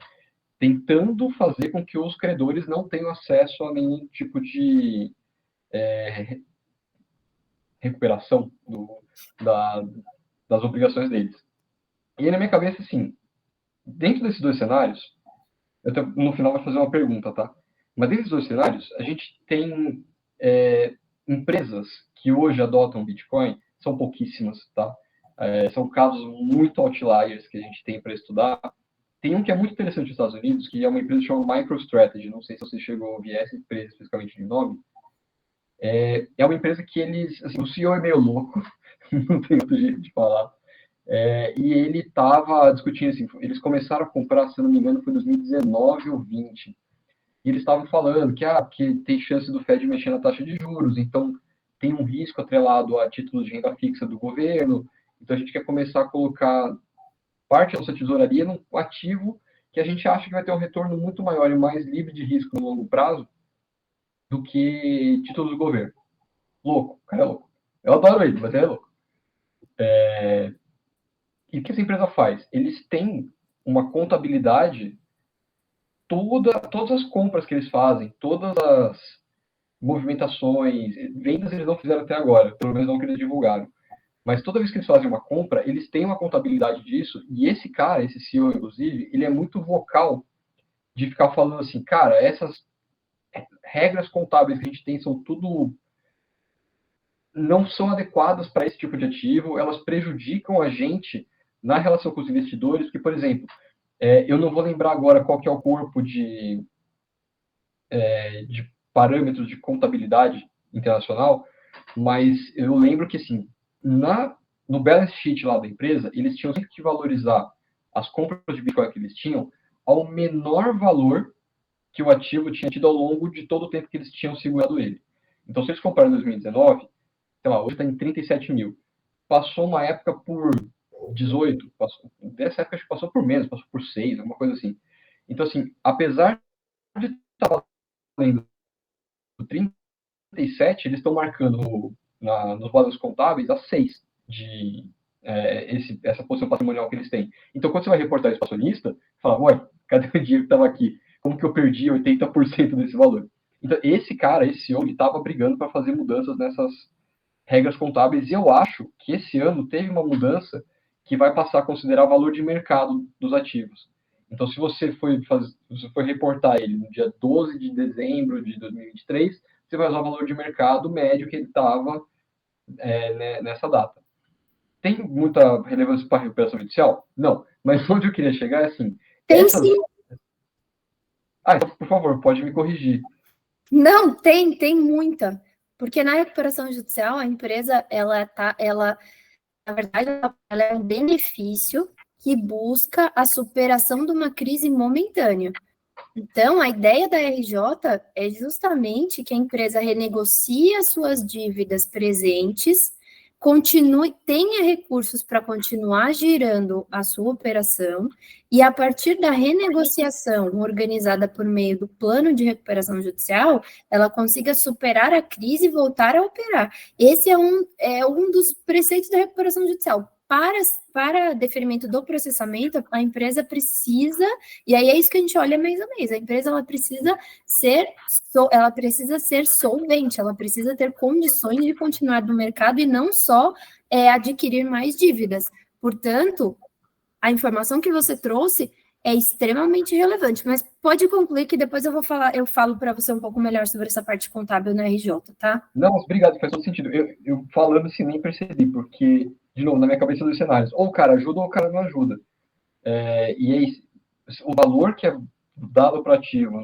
tentando fazer com que os credores não tenham acesso a nenhum tipo de recuperação da, das obrigações deles. E aí, na minha cabeça, assim, dentro desses dois cenários, no final vai fazer uma pergunta, tá? Mas desses dois cenários, a gente tem empresas que hoje adotam Bitcoin, são pouquíssimas, tá? São casos muito outliers que a gente tem para estudar. Tem um que é muito interessante nos Estados Unidos, que é uma empresa chamada MicroStrategy. Não sei se você chegou a ouvir essa empresa especificamente de nome. É uma empresa que eles... Assim, o CEO é meio louco, não tem outro jeito de falar. E ele estava discutindo, assim, eles começaram a comprar, se eu não me engano, foi em 2019 ou 20. E eles estavam falando que tem chance do Fed mexer na taxa de juros, então tem um risco atrelado a títulos de renda fixa do governo, então a gente quer começar a colocar parte da nossa tesouraria num ativo que a gente acha que vai ter um retorno muito maior e mais livre de risco no longo prazo do que títulos do governo. Louco, o cara é louco. Eu adoro ele, mas ele é louco. E o que essa empresa faz? Eles têm uma contabilidade, todas as compras que eles fazem, todas as movimentações, vendas eles não fizeram até agora, pelo menos não que eles divulgaram. Mas toda vez que eles fazem uma compra, eles têm uma contabilidade disso, e esse cara, esse CEO, inclusive, ele é muito vocal de ficar falando assim, cara, essas regras contábeis que a gente tem são tudo não são adequadas para esse tipo de ativo, elas prejudicam a gente na relação com os investidores, que, por exemplo, eu não vou lembrar agora qual que é o corpo de parâmetros de contabilidade internacional, mas eu lembro que, assim, no balance sheet lá da empresa, eles tinham sempre que valorizar as compras de Bitcoin que eles tinham ao menor valor que o ativo tinha tido ao longo de todo o tempo que eles tinham segurado ele. Então, se eles compraram em 2019, sei lá, hoje está em 37 mil. Passou uma época por 18, dessa época acho que passou por menos, passou por 6, alguma coisa assim. Então, assim, apesar de estar valendo 37, eles estão marcando nos balanços contábeis a 6 de essa posição patrimonial que eles têm. Então, quando você vai reportar isso para o acionista, fala, ué, cadê o dinheiro que estava aqui? Como que eu perdi 80% desse valor? Então, esse cara, esse CEO, ele estava brigando para fazer mudanças nessas regras contábeis, e eu acho que esse ano teve uma mudança que vai passar a considerar o valor de mercado dos ativos. Então, se você for reportar ele no dia 12 de dezembro de 2023, você vai usar o valor de mercado médio que ele estava nessa data. tem muita relevância para a recuperação judicial? Não. Mas onde eu queria chegar é assim... Tem sim. Então, por favor, pode me corrigir. Não, tem muita. Porque na recuperação judicial, a empresa, na verdade, ela é um benefício que busca a superação de uma crise momentânea. Então, a ideia da RJ é justamente que a empresa renegocie as suas dívidas presentes, tenha recursos para continuar girando a sua operação, e a partir da renegociação organizada por meio do plano de recuperação judicial, ela consiga superar a crise e voltar a operar. Esse é um dos preceitos da recuperação judicial. Para deferimento do processamento, a empresa precisa, e aí é isso que a gente olha mês a mês, a empresa ela precisa ser solvente, ela precisa ter condições de continuar no mercado e não só adquirir mais dívidas. Portanto, a informação que você trouxe é extremamente relevante, mas pode concluir que depois eu falo para você um pouco melhor sobre essa parte contábil na RJ, tá? Não, mas obrigado, faz todo sentido. Eu falando assim nem percebi, porque, de novo, na minha cabeça dos cenários, ou o cara ajuda ou o cara não ajuda. E aí, o valor que é dado para o ativo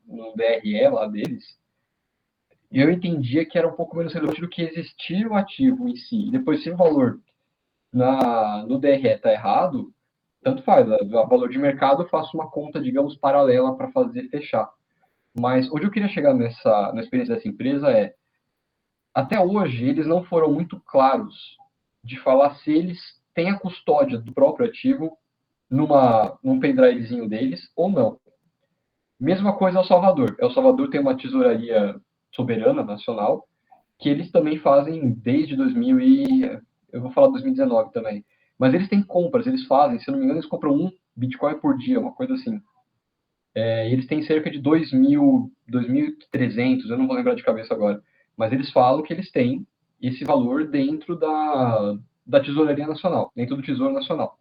no DRE lá deles, eu entendia que era um pouco menos relevante do que existir o ativo em si. Depois, se o valor no DRE está errado, tanto faz. O valor de mercado, eu faço uma conta, digamos, paralela para fazer fechar. Mas onde eu queria chegar na experiência dessa empresa até hoje, eles não foram muito claros de falar se eles têm a custódia do próprio ativo num pendrivezinho deles ou não. Mesma coisa El Salvador. El Salvador tem uma tesouraria soberana nacional, que eles também fazem desde 2000 eu vou falar 2019 também. Mas eles têm compras, eles fazem, se eu não me engano, eles compram 1 Bitcoin por dia, uma coisa assim. Eles têm cerca de 2.300, eu não vou lembrar de cabeça agora. Mas eles falam que eles têm esse valor dentro da tesouraria nacional, dentro do Tesouro Nacional.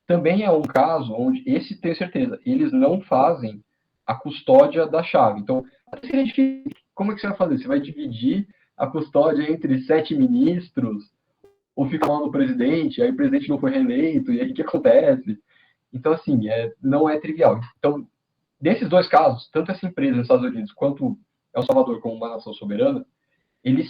Também é um caso onde, esse tenho certeza, eles não fazem a custódia da chave. Então, como é que você vai fazer? Você vai dividir a custódia entre 7 ministros, ou fica lá no presidente, aí o presidente não foi reeleito, e aí o que acontece? Então, assim, não é trivial. Então, desses dois casos, tanto essa empresa nos Estados Unidos quanto El Salvador como uma nação soberana, eles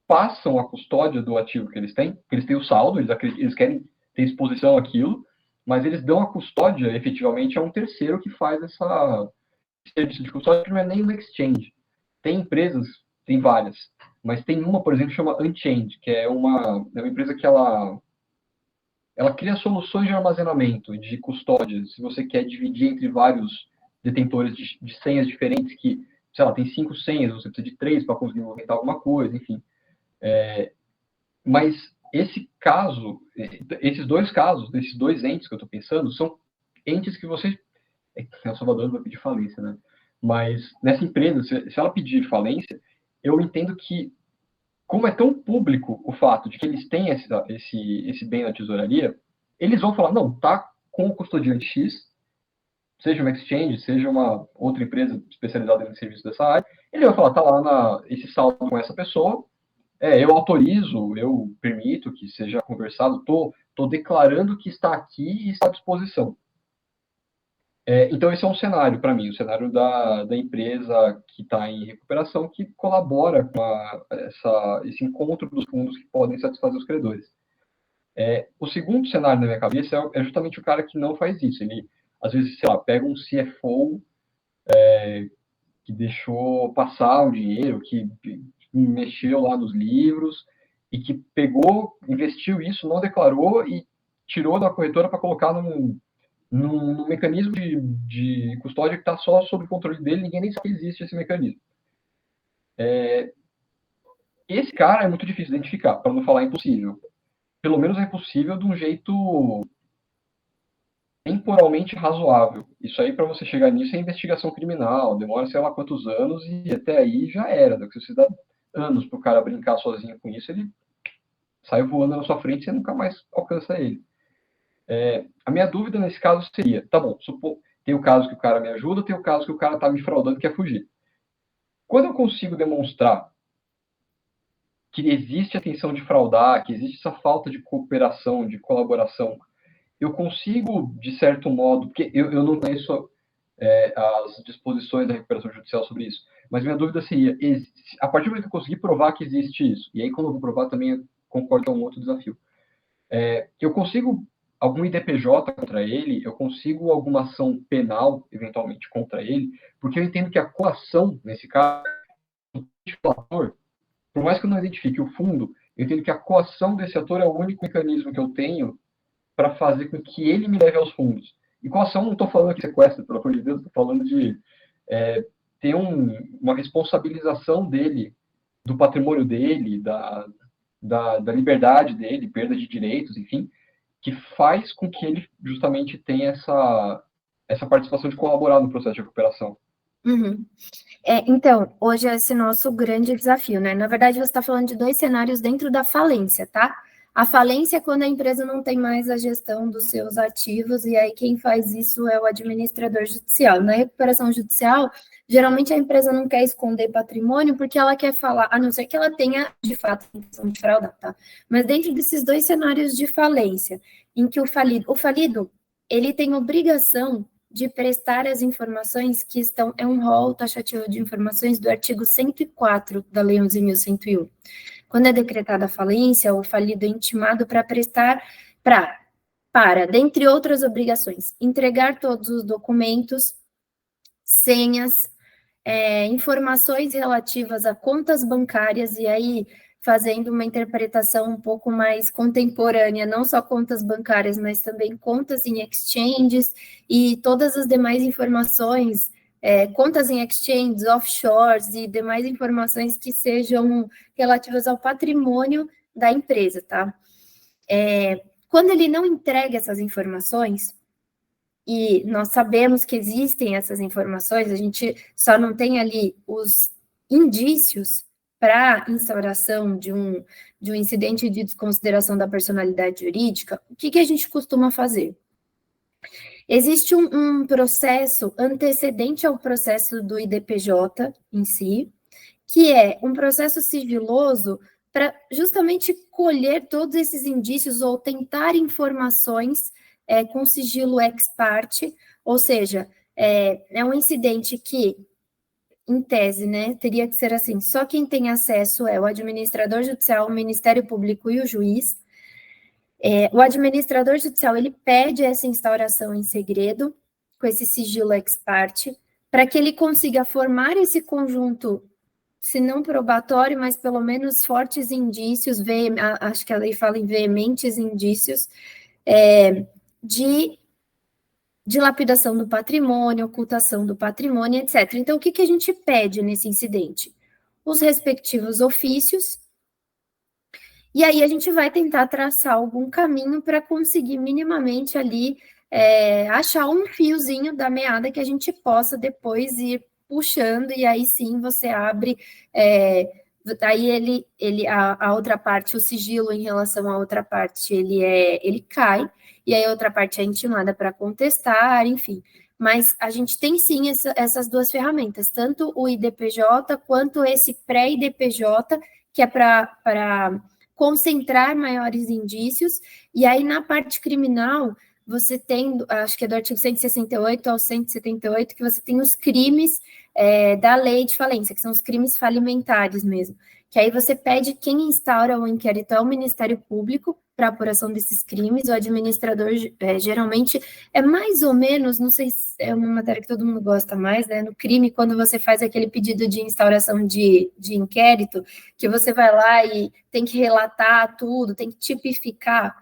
passam a custódia do ativo que eles têm, porque eles têm o saldo, eles querem ter exposição àquilo, mas eles dão a custódia, efetivamente, a um terceiro que faz esse serviço de custódia, que não é nem um exchange. Tem empresas, tem várias, mas tem uma, por exemplo, que chama Unchained, que é uma empresa que ela cria soluções de armazenamento, de custódia. Se você quer dividir entre vários detentores de senhas diferentes, que, sei lá, tem 5 senhas, você precisa de 3 para conseguir movimentar alguma coisa, enfim. Mas esses dois casos, desses dois entes que eu estou pensando, são entes que você... El Salvador vai pedir falência, né? Mas nessa empresa, se ela pedir falência, eu entendo que, como é tão público o fato de que eles têm esse bem na tesouraria, eles vão falar, não, tá com o custodiante X, seja uma exchange, seja uma outra empresa especializada em serviços dessa área, ele vai falar, tá lá esse saldo com essa pessoa, eu autorizo, eu permito que seja conversado, tô declarando que está aqui e está à disposição. Então, esse é um cenário para mim, o cenário da empresa que está em recuperação, que colabora com esse encontro dos fundos que podem satisfazer os credores. O segundo cenário na minha cabeça é justamente o cara que não faz isso. Ele, às vezes, sei lá, pega um CFO que deixou passar o dinheiro, que mexeu lá nos livros, e que pegou, investiu isso, não declarou e tirou da corretora para colocar num mecanismo de custódia que está só sob o controle dele, ninguém nem sabe que existe esse mecanismo. Esse cara é muito difícil de identificar, para não falar impossível. Pelo menos é impossível de um jeito temporalmente razoável. Isso aí, para você chegar nisso, é investigação criminal, demora sei lá quantos anos, e até aí já era. Se você dá anos para o cara brincar sozinho com isso, ele sai voando na sua frente e você nunca mais alcança ele. A minha dúvida nesse caso seria, tá bom, tem o caso que o cara me ajuda, tem o caso que o cara tá me fraudando e quer fugir. Quando eu consigo demonstrar que existe a intenção de fraudar, que existe essa falta de cooperação, de colaboração, eu consigo, de certo modo, porque eu não conheço as disposições da recuperação judicial sobre isso, mas minha dúvida seria, a partir do momento que eu conseguir provar que existe isso, e aí quando eu vou provar também eu concordo, é um outro desafio, que eu consigo algum IDPJ contra ele, eu consigo alguma ação penal, eventualmente, contra ele, porque eu entendo que a coação, nesse caso, por mais que eu não identifique o fundo, eu entendo que a coação desse ator é o único mecanismo que eu tenho para fazer com que ele me leve aos fundos. E coação, não estou falando aqui de sequestro, pelo amor de Deus, estou falando de ter uma responsabilização dele, do patrimônio dele, da liberdade dele, perda de direitos, enfim, que faz com que ele justamente tenha essa participação de colaborar no processo de recuperação. Uhum. Então, hoje é esse nosso grande desafio, né? Na verdade, você está falando de 2 cenários dentro da falência, tá? A falência é quando a empresa não tem mais a gestão dos seus ativos, e aí quem faz isso é o administrador judicial. Na recuperação judicial, geralmente a empresa não quer esconder patrimônio porque ela quer falar, a não ser que ela tenha, de fato, a intenção de fraudar, tá? Mas dentro desses 2 cenários de falência, em que o falido, ele tem obrigação de prestar as informações que estão, é um rol taxativo de informações do artigo 104 da Lei 11.101. Quando é decretada a falência, o falido é intimado para prestar, para, dentre outras obrigações, entregar todos os documentos, senhas, informações relativas a contas bancárias, e aí fazendo uma interpretação um pouco mais contemporânea, não só contas bancárias, mas também contas em exchanges e todas as demais informações, contas em exchanges, offshores e demais informações que sejam relativas ao patrimônio da empresa, tá? Quando ele não entrega essas informações, e nós sabemos que existem essas informações, a gente só não tem ali os indícios para instauração de um incidente de desconsideração da personalidade jurídica. O que a gente costuma fazer? Existe um processo antecedente ao processo do IDPJ em si, que é um processo sigiloso para justamente colher todos esses indícios ou tentar informações com sigilo ex parte, ou seja, é um incidente que, em tese, né, teria que ser assim, só quem tem acesso é o administrador judicial, o Ministério Público e o juiz. O administrador judicial, ele pede essa instauração em segredo, com esse sigilo ex parte, para que ele consiga formar esse conjunto, se não probatório, mas pelo menos fortes indícios, acho que a lei fala em veementes indícios, de dilapidação do patrimônio, ocultação do patrimônio, etc. Então, o que a gente pede nesse incidente? Os respectivos ofícios, e aí a gente vai tentar traçar algum caminho para conseguir minimamente ali achar um fiozinho da meada que a gente possa depois ir puxando, e aí sim você abre, aí a outra parte, o sigilo em relação à outra parte, ele cai, e aí a outra parte é intimada para contestar, enfim. Mas a gente tem sim essas 2 ferramentas, tanto o IDPJ quanto esse pré-IDPJ, que é para concentrar maiores indícios, e aí na parte criminal, você tem, acho que é do artigo 168 ao 178, que você tem os crimes da lei de falência, que são os crimes falimentares mesmo, que aí você pede quem instaura o inquérito é o Ministério Público para apuração desses crimes, o administrador geralmente é mais ou menos, não sei se é uma matéria que todo mundo gosta mais, né, no crime, quando você faz aquele pedido de instauração de inquérito, que você vai lá e tem que relatar tudo, tem que tipificar,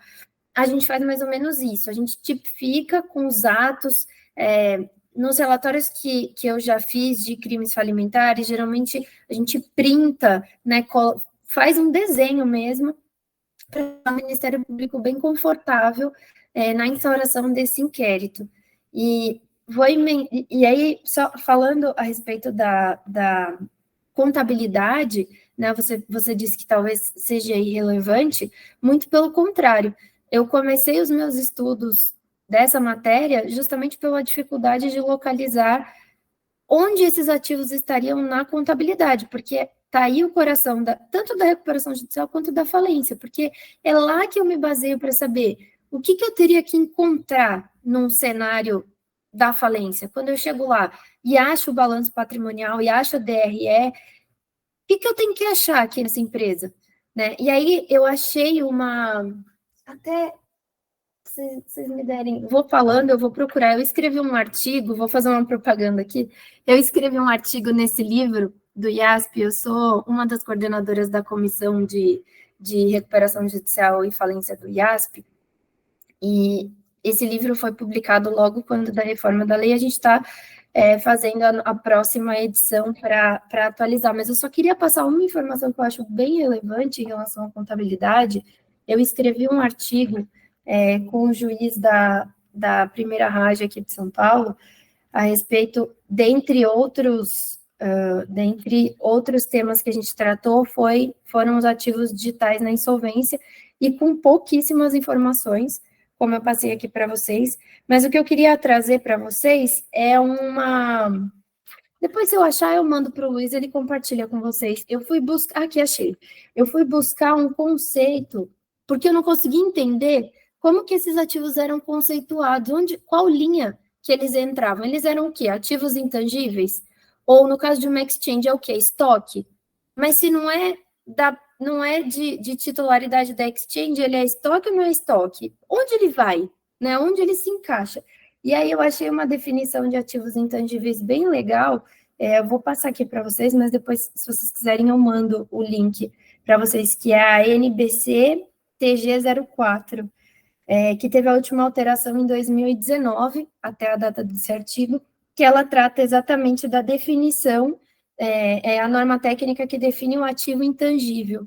a gente faz mais ou menos isso, a gente tipifica com os atos, nos relatórios que eu já fiz de crimes falimentares, geralmente a gente printa, né, faz um desenho mesmo, para o Ministério Público bem confortável na instauração desse inquérito. E aí, só falando a respeito da contabilidade, né, você disse que talvez seja irrelevante, muito pelo contrário, eu comecei os meus estudos dessa matéria justamente pela dificuldade de localizar onde esses ativos estariam na contabilidade, porque está aí o coração tanto da recuperação judicial quanto da falência, porque é lá que eu me baseio para saber o que eu teria que encontrar num cenário da falência. Quando eu chego lá e acho o balanço patrimonial e acho a DRE, o que eu tenho que achar aqui nessa empresa? Né? E aí eu achei até se vocês me derem, vou falando, eu vou procurar. Eu escrevi um artigo, vou fazer uma propaganda aqui. Eu escrevi um artigo nesse livro do IASP, eu sou uma das coordenadoras da Comissão de Recuperação Judicial e Falência do IASP, e esse livro foi publicado logo quando da reforma da lei, a gente está fazendo a próxima edição para atualizar, mas eu só queria passar uma informação que eu acho bem relevante em relação à contabilidade. Eu escrevi um artigo com o juiz da primeira RAJ aqui de São Paulo, a respeito, dentre outros temas que a gente tratou, foram os ativos digitais na insolvência, e com pouquíssimas informações, como eu passei aqui para vocês, mas o que eu queria trazer para vocês é depois, se eu achar, eu mando para o Luiz, ele compartilha com vocês. Eu fui buscar, aqui achei, eu fui buscar um conceito, porque eu não consegui entender como que esses ativos eram conceituados, qual linha que eles entravam. Eles eram o quê? Ativos intangíveis? Ou, no caso de uma exchange, é o quê? Estoque? Mas se não é de titularidade da exchange, ele é estoque ou não é estoque? Onde ele vai? Né? Onde ele se encaixa? E aí eu achei uma definição de ativos intangíveis bem legal. Eu vou passar aqui para vocês, mas depois, se vocês quiserem, eu mando o link para vocês, que é a NBC TG04, que teve a última alteração em 2019, até a data desse artigo, que ela trata exatamente da definição, a norma técnica que define o ativo intangível.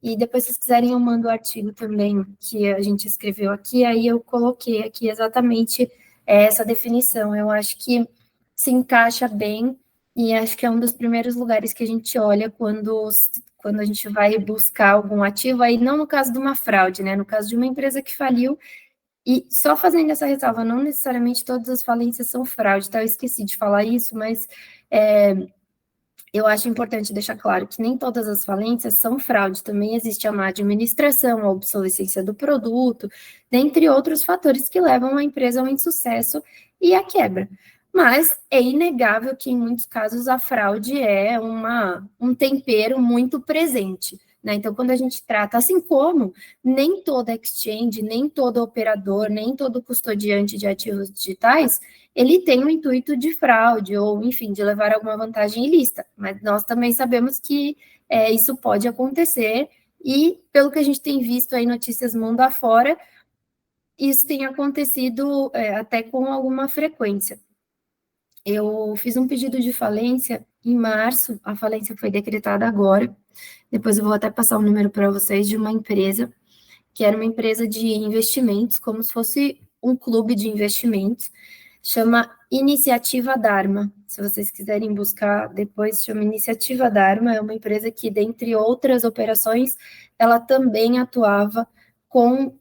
E depois, se vocês quiserem, eu mando o artigo também, que a gente escreveu aqui, aí eu coloquei aqui exatamente essa definição. Eu acho que se encaixa bem, e acho que é um dos primeiros lugares que a gente olha quando a gente vai buscar algum ativo, aí não no caso de uma fraude, né, no caso de uma empresa que faliu. E só fazendo essa ressalva, não necessariamente todas as falências são fraude, tá? Eu esqueci de falar isso, mas eu acho importante deixar claro que nem todas as falências são fraude, também existe a má administração, a obsolescência do produto, dentre outros fatores que levam a empresa ao insucesso e à quebra. Mas é inegável que, em muitos casos, a fraude é um tempero muito presente, né? Então, quando a gente trata, assim como nem toda exchange, nem todo operador, nem todo custodiante de ativos digitais, ele tem o intuito de fraude ou, enfim, de levar alguma vantagem ilícita. Mas nós também sabemos que isso pode acontecer e, pelo que a gente tem visto aí notícias mundo afora, isso tem acontecido até com alguma frequência. Eu fiz um pedido de falência em março, a falência foi decretada agora, depois eu vou até passar o número para vocês, de uma empresa, que era uma empresa de investimentos, como se fosse um clube de investimentos, chama Iniciativa Dharma. Se vocês quiserem buscar depois, chama Iniciativa Dharma, é uma empresa que, dentre outras operações, ela também atuava com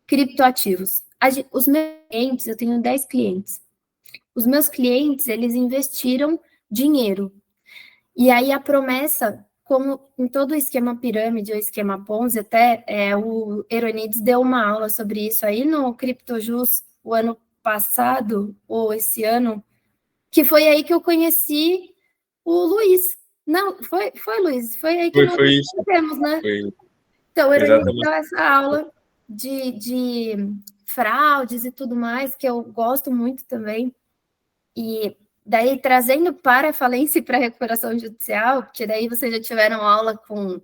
criptoativos. Os meus clientes, eu tenho 10 clientes, os meus clientes, eles investiram dinheiro. E aí a promessa, como em todo o esquema pirâmide ou esquema Ponzi, até o Eronides deu uma aula sobre isso aí no CryptoJus o ano passado, ou esse ano, que foi aí que eu conheci o Luiz. Não, foi Luiz? Foi aí que nós conhecemos, né? Foi. Então, o Eronides deu essa aula de fraudes e tudo mais, que eu gosto muito também. E daí, trazendo para a falência e para a recuperação judicial, porque daí vocês já tiveram aula com,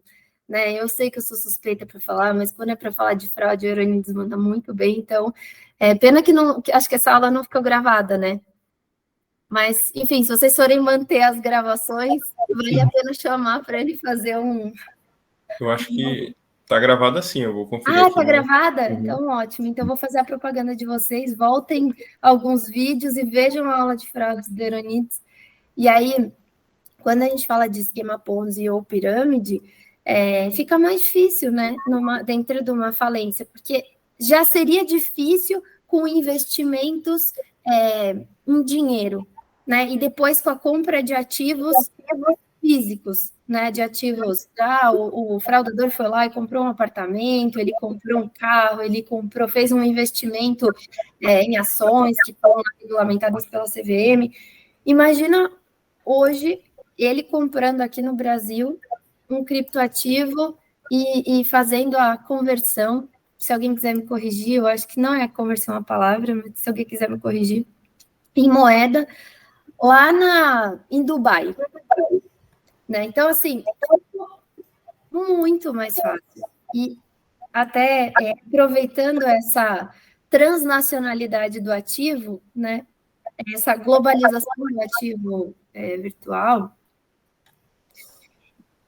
né, eu sei que eu sou suspeita para falar, mas quando é para falar de fraude, o Euronides manda muito bem, então, pena que acho que essa aula não ficou gravada, né? Mas, enfim, se vocês forem manter as gravações, vale a pena chamar para ele fazer um... Eu acho que tá gravada sim, eu vou conferir aqui. Tá gravada? Uhum. Então, ótimo. Então, vou fazer a propaganda de vocês, voltem alguns vídeos e vejam a aula de fraudes do Euronides. E aí, quando a gente fala de esquema Ponzi ou pirâmide, fica mais difícil, né, dentro de uma falência, porque já seria difícil com investimentos em dinheiro, né, e depois com a compra de ativos físicos, né, de ativos. O fraudador foi lá e comprou um apartamento, ele comprou um carro, ele fez um investimento em ações que estão regulamentadas pela CVM. Imagina hoje ele comprando aqui no Brasil um criptoativo e fazendo a conversão. Se alguém quiser me corrigir, eu acho que não é conversão a palavra, mas se alguém quiser me corrigir, em moeda, lá em Dubai. Né? Então, assim, muito mais fácil. E até aproveitando essa transnacionalidade do ativo, né? Essa globalização do ativo virtual,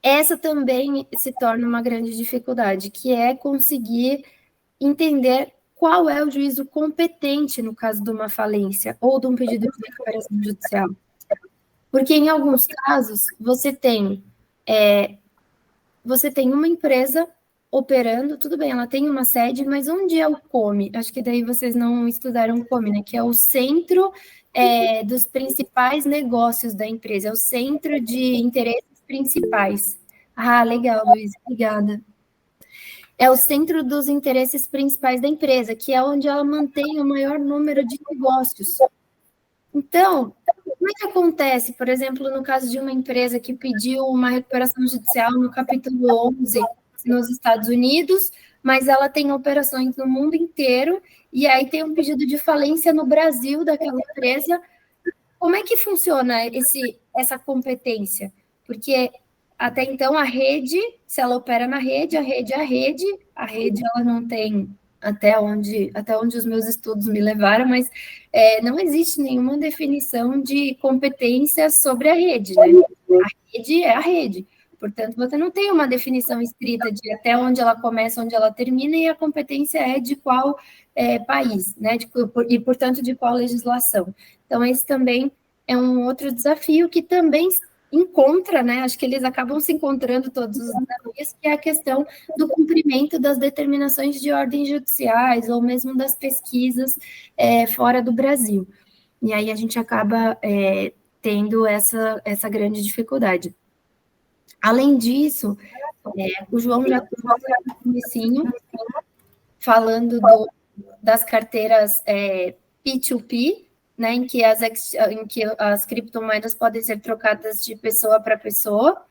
essa também se torna uma grande dificuldade, que é conseguir entender qual é o juízo competente no caso de uma falência ou de um pedido de recuperação judicial. Porque, em alguns casos, você tem uma empresa operando, tudo bem, ela tem uma sede, mas onde é o COME? Acho que daí vocês não estudaram o COME, né? Que é o centro dos principais negócios da empresa, é o centro de interesses principais. Ah, legal, Luiz, obrigada. É o centro dos interesses principais da empresa, que é onde ela mantém o maior número de negócios. Então, como é que acontece, por exemplo, no caso de uma empresa que pediu uma recuperação judicial no capítulo 11 nos Estados Unidos, mas ela tem operações no mundo inteiro, e aí tem um pedido de falência no Brasil daquela empresa? Como é que funciona essa competência? Porque até então a rede, se ela opera na rede, a rede ela não tem, até onde os meus estudos me levaram, mas não existe nenhuma definição de competência sobre a rede, né? A rede é a rede. Portanto, você não tem uma definição escrita de até onde ela começa, onde ela termina, e a competência é de qual país, né? E, portanto, de qual legislação. Então, esse também é um outro desafio que também encontra, né? Acho que eles acabam se encontrando todos os desafios, que é a questão do cumprimento das determinações de ordens judiciais, ou mesmo das pesquisas fora do Brasil. E aí a gente acaba tendo essa grande dificuldade. Além disso, o João já trouxe no comecinho, falando das carteiras P2P, né, em que as criptomoedas podem ser trocadas de pessoa para pessoa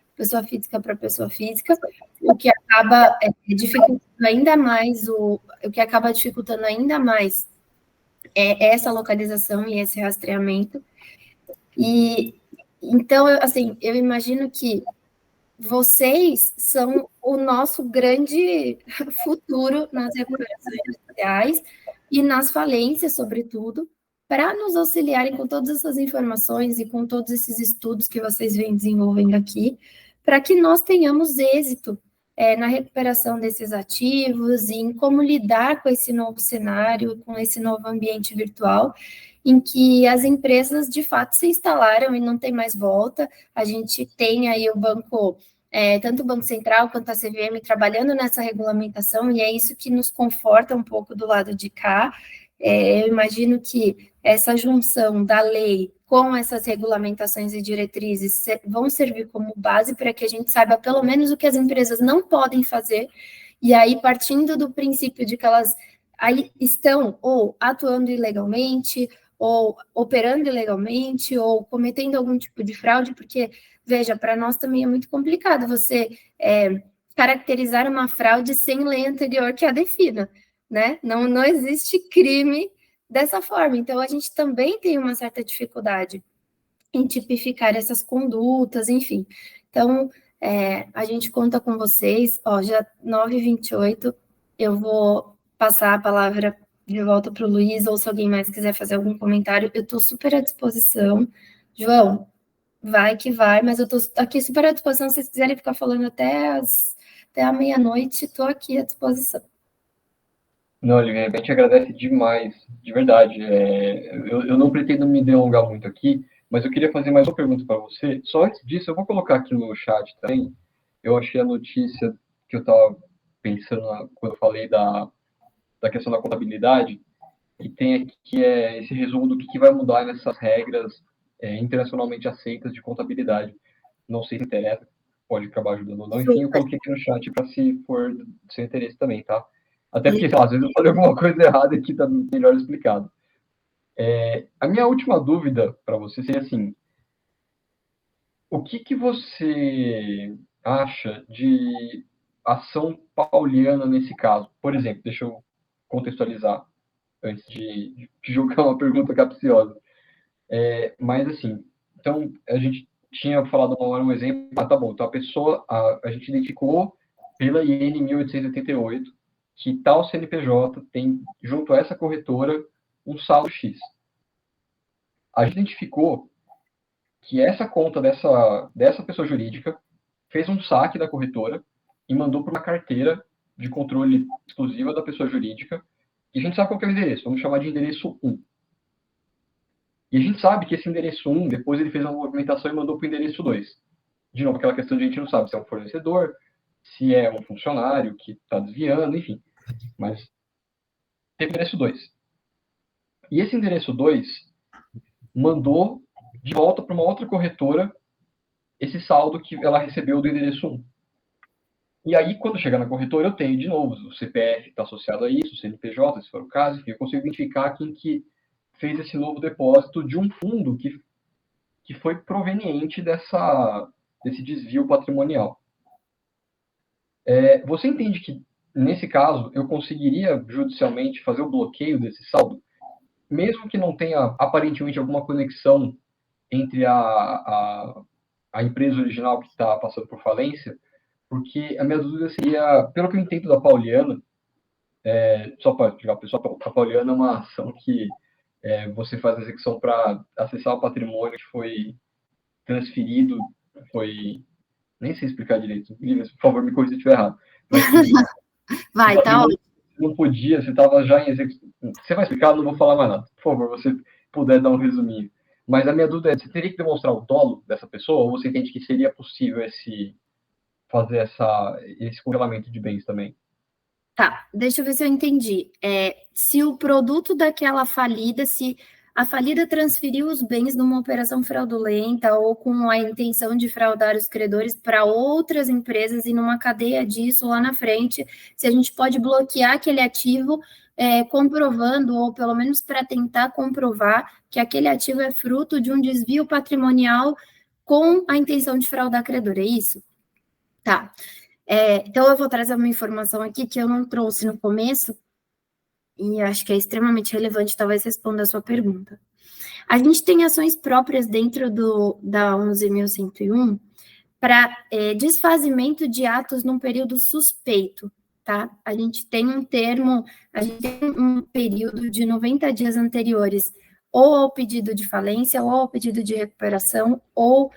física para pessoa física, o que acaba dificultando ainda mais essa localização e esse rastreamento. E então, eu imagino que vocês são o nosso grande futuro nas recuperações judiciais e nas falências, sobretudo, para nos auxiliarem com todas essas informações e com todos esses estudos que vocês vêm desenvolvendo aqui, para que nós tenhamos êxito na recuperação desses ativos e em como lidar com esse novo cenário, com esse novo ambiente virtual, em que as empresas, de fato, se instalaram e não tem mais volta. A gente tem aí o banco, tanto o Banco Central quanto a CVM trabalhando nessa regulamentação, e é isso que nos conforta um pouco do lado de cá. Eu imagino que essa junção da lei com essas regulamentações e diretrizes vão servir como base para que a gente saiba pelo menos o que as empresas não podem fazer, e aí partindo do princípio de que elas aí estão ou atuando ilegalmente, ou operando ilegalmente, ou cometendo algum tipo de fraude, porque, veja, para nós também é muito complicado você caracterizar uma fraude sem lei anterior que a defina, né? Não existe crime dessa forma, então a gente também tem uma certa dificuldade em tipificar essas condutas, enfim. Então, a gente conta com vocês, já 9h28, eu vou passar a palavra de volta para o Luiz, ou se alguém mais quiser fazer algum comentário, eu estou super à disposição. João, vai que vai, mas eu estou aqui super à disposição, se vocês quiserem ficar falando até a meia-noite, estou aqui à disposição. Não, Olivia, a gente agradece demais, de verdade. Eu não pretendo me delongar muito aqui, mas eu queria fazer mais uma pergunta para você. Só antes disso, eu vou colocar aqui no chat também. Eu achei a notícia que eu estava pensando quando eu falei da questão da contabilidade, e tem aqui esse resumo do que vai mudar nessas regras internacionalmente aceitas de contabilidade. Não sei se interessa. pode acabar ajudando ou não. Enfim, eu coloquei aqui no chat para se for do seu interesse também, tá? Até porque, sei lá, às vezes eu falei alguma coisa errada aqui, tá melhor explicado. A minha última dúvida para você seria assim, o que você acha de ação pauliana nesse caso? Por exemplo, deixa eu contextualizar antes de jogar uma pergunta capciosa. Mas assim, então a gente tinha falado uma hora um exemplo, tá bom, então a gente identificou pela IN 1888 que tal CNPJ tem, junto a essa corretora, um saldo X. A gente identificou que essa conta dessa pessoa jurídica fez um saque da corretora e mandou para uma carteira de controle exclusiva da pessoa jurídica, e a gente sabe qual que é o endereço, vamos chamar de endereço 1. E a gente sabe que esse endereço 1, depois ele fez uma movimentação e mandou para o endereço 2. De novo, aquela questão de a gente não sabe se é um fornecedor, se é um funcionário que está desviando, enfim. Mas tem o endereço 2. E esse endereço 2 mandou de volta para uma outra corretora esse saldo que ela recebeu do endereço 1. E aí, quando chegar na corretora, eu tenho, de novo, o CPF está associado a isso, o CNPJ, se for o caso, enfim, eu consigo identificar quem que fez esse novo depósito de um fundo que foi proveniente desse desvio patrimonial. Você entende que, nesse caso, eu conseguiria judicialmente fazer o bloqueio desse saldo, mesmo que não tenha aparentemente alguma conexão entre a empresa original que está passando por falência? Porque a minha dúvida seria, pelo que eu entendo da Pauliana, só para explicar, pessoal, a Pauliana é uma ação que você faz a execução para acessar o patrimônio que foi transferido, nem sei explicar direito, por favor, me corrija se estiver errado. Mas, Vai, tá ótimo. Não podia, você estava já em execução. Você vai explicar, não vou falar mais nada. Por favor, você puder dar um resuminho. Mas a minha dúvida é, você teria que demonstrar o dolo dessa pessoa, ou você entende que seria possível fazer esse congelamento de bens também? Tá, deixa eu ver se eu entendi. Se o produto daquela falida, se a falida transferiu os bens numa operação fraudulenta ou com a intenção de fraudar os credores para outras empresas e numa cadeia disso lá na frente, se a gente pode bloquear aquele ativo comprovando, ou pelo menos para tentar comprovar que aquele ativo é fruto de um desvio patrimonial com a intenção de fraudar credor, é isso? Tá. Então, eu vou trazer uma informação aqui que eu não trouxe no começo, e acho que é extremamente relevante, talvez responda a sua pergunta. A gente tem ações próprias dentro da 11.101 para desfazimento de atos num período suspeito, tá? A gente tem um período de 90 dias anteriores ou ao pedido de falência, ou ao pedido de recuperação, ou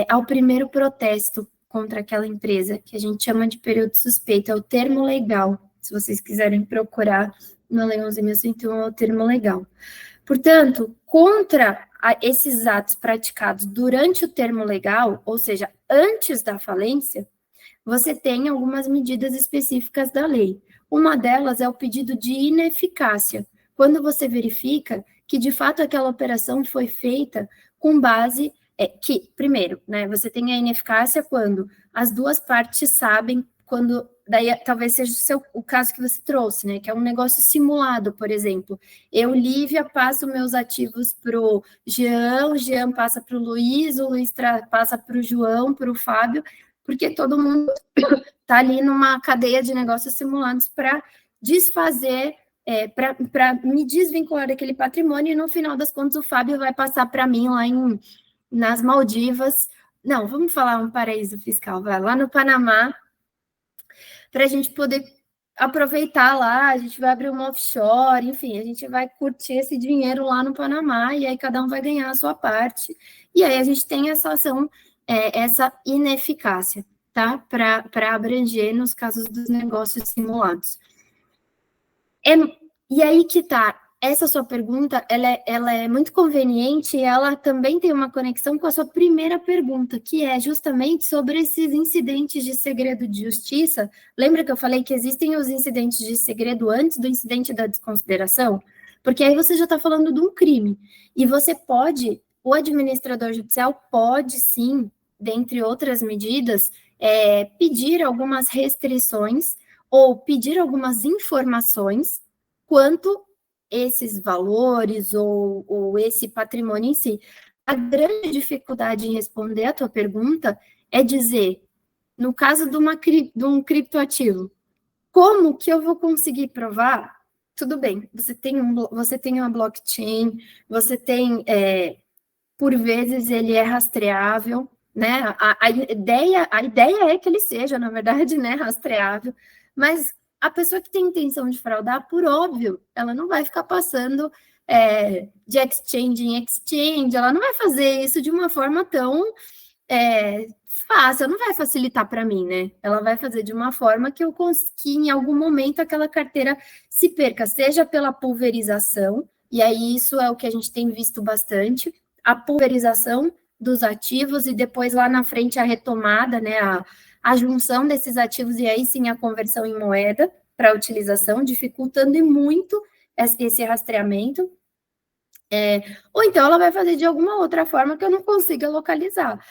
ao primeiro protesto contra aquela empresa, que a gente chama de período suspeito, é o termo legal. Se vocês quiserem procurar na Lei 11.101, é o termo legal. Portanto, contra esses atos praticados durante o termo legal, ou seja, antes da falência, você tem algumas medidas específicas da lei. Uma delas é o pedido de ineficácia, quando você verifica que, de fato, aquela operação foi feita com base primeiro, né, você tem a ineficácia quando as duas partes sabem, daí talvez seja o caso que você trouxe, né, que é um negócio simulado, por exemplo. Eu, Lívia, passo meus ativos para o Jean passa para o Luiz passa para o João, para o Fábio, porque todo mundo está ali numa cadeia de negócios simulados para desfazer, para me desvincular daquele patrimônio, e no final das contas o Fábio vai passar para mim lá nas Maldivas, não, vamos falar um paraíso fiscal, vai lá no Panamá, para a gente poder aproveitar lá, a gente vai abrir uma offshore, enfim, a gente vai curtir esse dinheiro lá no Panamá, e aí cada um vai ganhar a sua parte, e aí a gente tem essa ação, essa ineficácia, tá? Para abranger nos casos dos negócios simulados. E aí que tá, essa sua pergunta, ela é muito conveniente, e ela também tem uma conexão com a sua primeira pergunta, que é justamente sobre esses incidentes de segredo de justiça. Lembra que eu falei que existem os incidentes de segredo antes do incidente da desconsideração? Porque aí você já está falando de um crime, e o administrador judicial pode sim dentre outras medidas, pedir algumas restrições ou pedir algumas informações quanto esses valores ou esse patrimônio em si. A grande dificuldade em responder a tua pergunta é dizer, no caso de um criptoativo, como que eu vou conseguir provar? Tudo bem, você tem uma blockchain, você tem, por vezes, ele é rastreável, né? A ideia é que ele seja, na verdade, né, rastreável, mas a pessoa que tem intenção de fraudar, por óbvio, ela não vai ficar passando de exchange em exchange, ela não vai fazer isso de uma forma tão fácil, não vai facilitar para mim, né? Ela vai fazer de uma forma que em algum momento aquela carteira se perca, seja pela pulverização, e aí isso é o que a gente tem visto bastante, a pulverização dos ativos e depois lá na frente a retomada, né, a junção desses ativos e aí sim a conversão em moeda para utilização, dificultando muito esse rastreamento. Ou então ela vai fazer de alguma outra forma que eu não consiga localizar.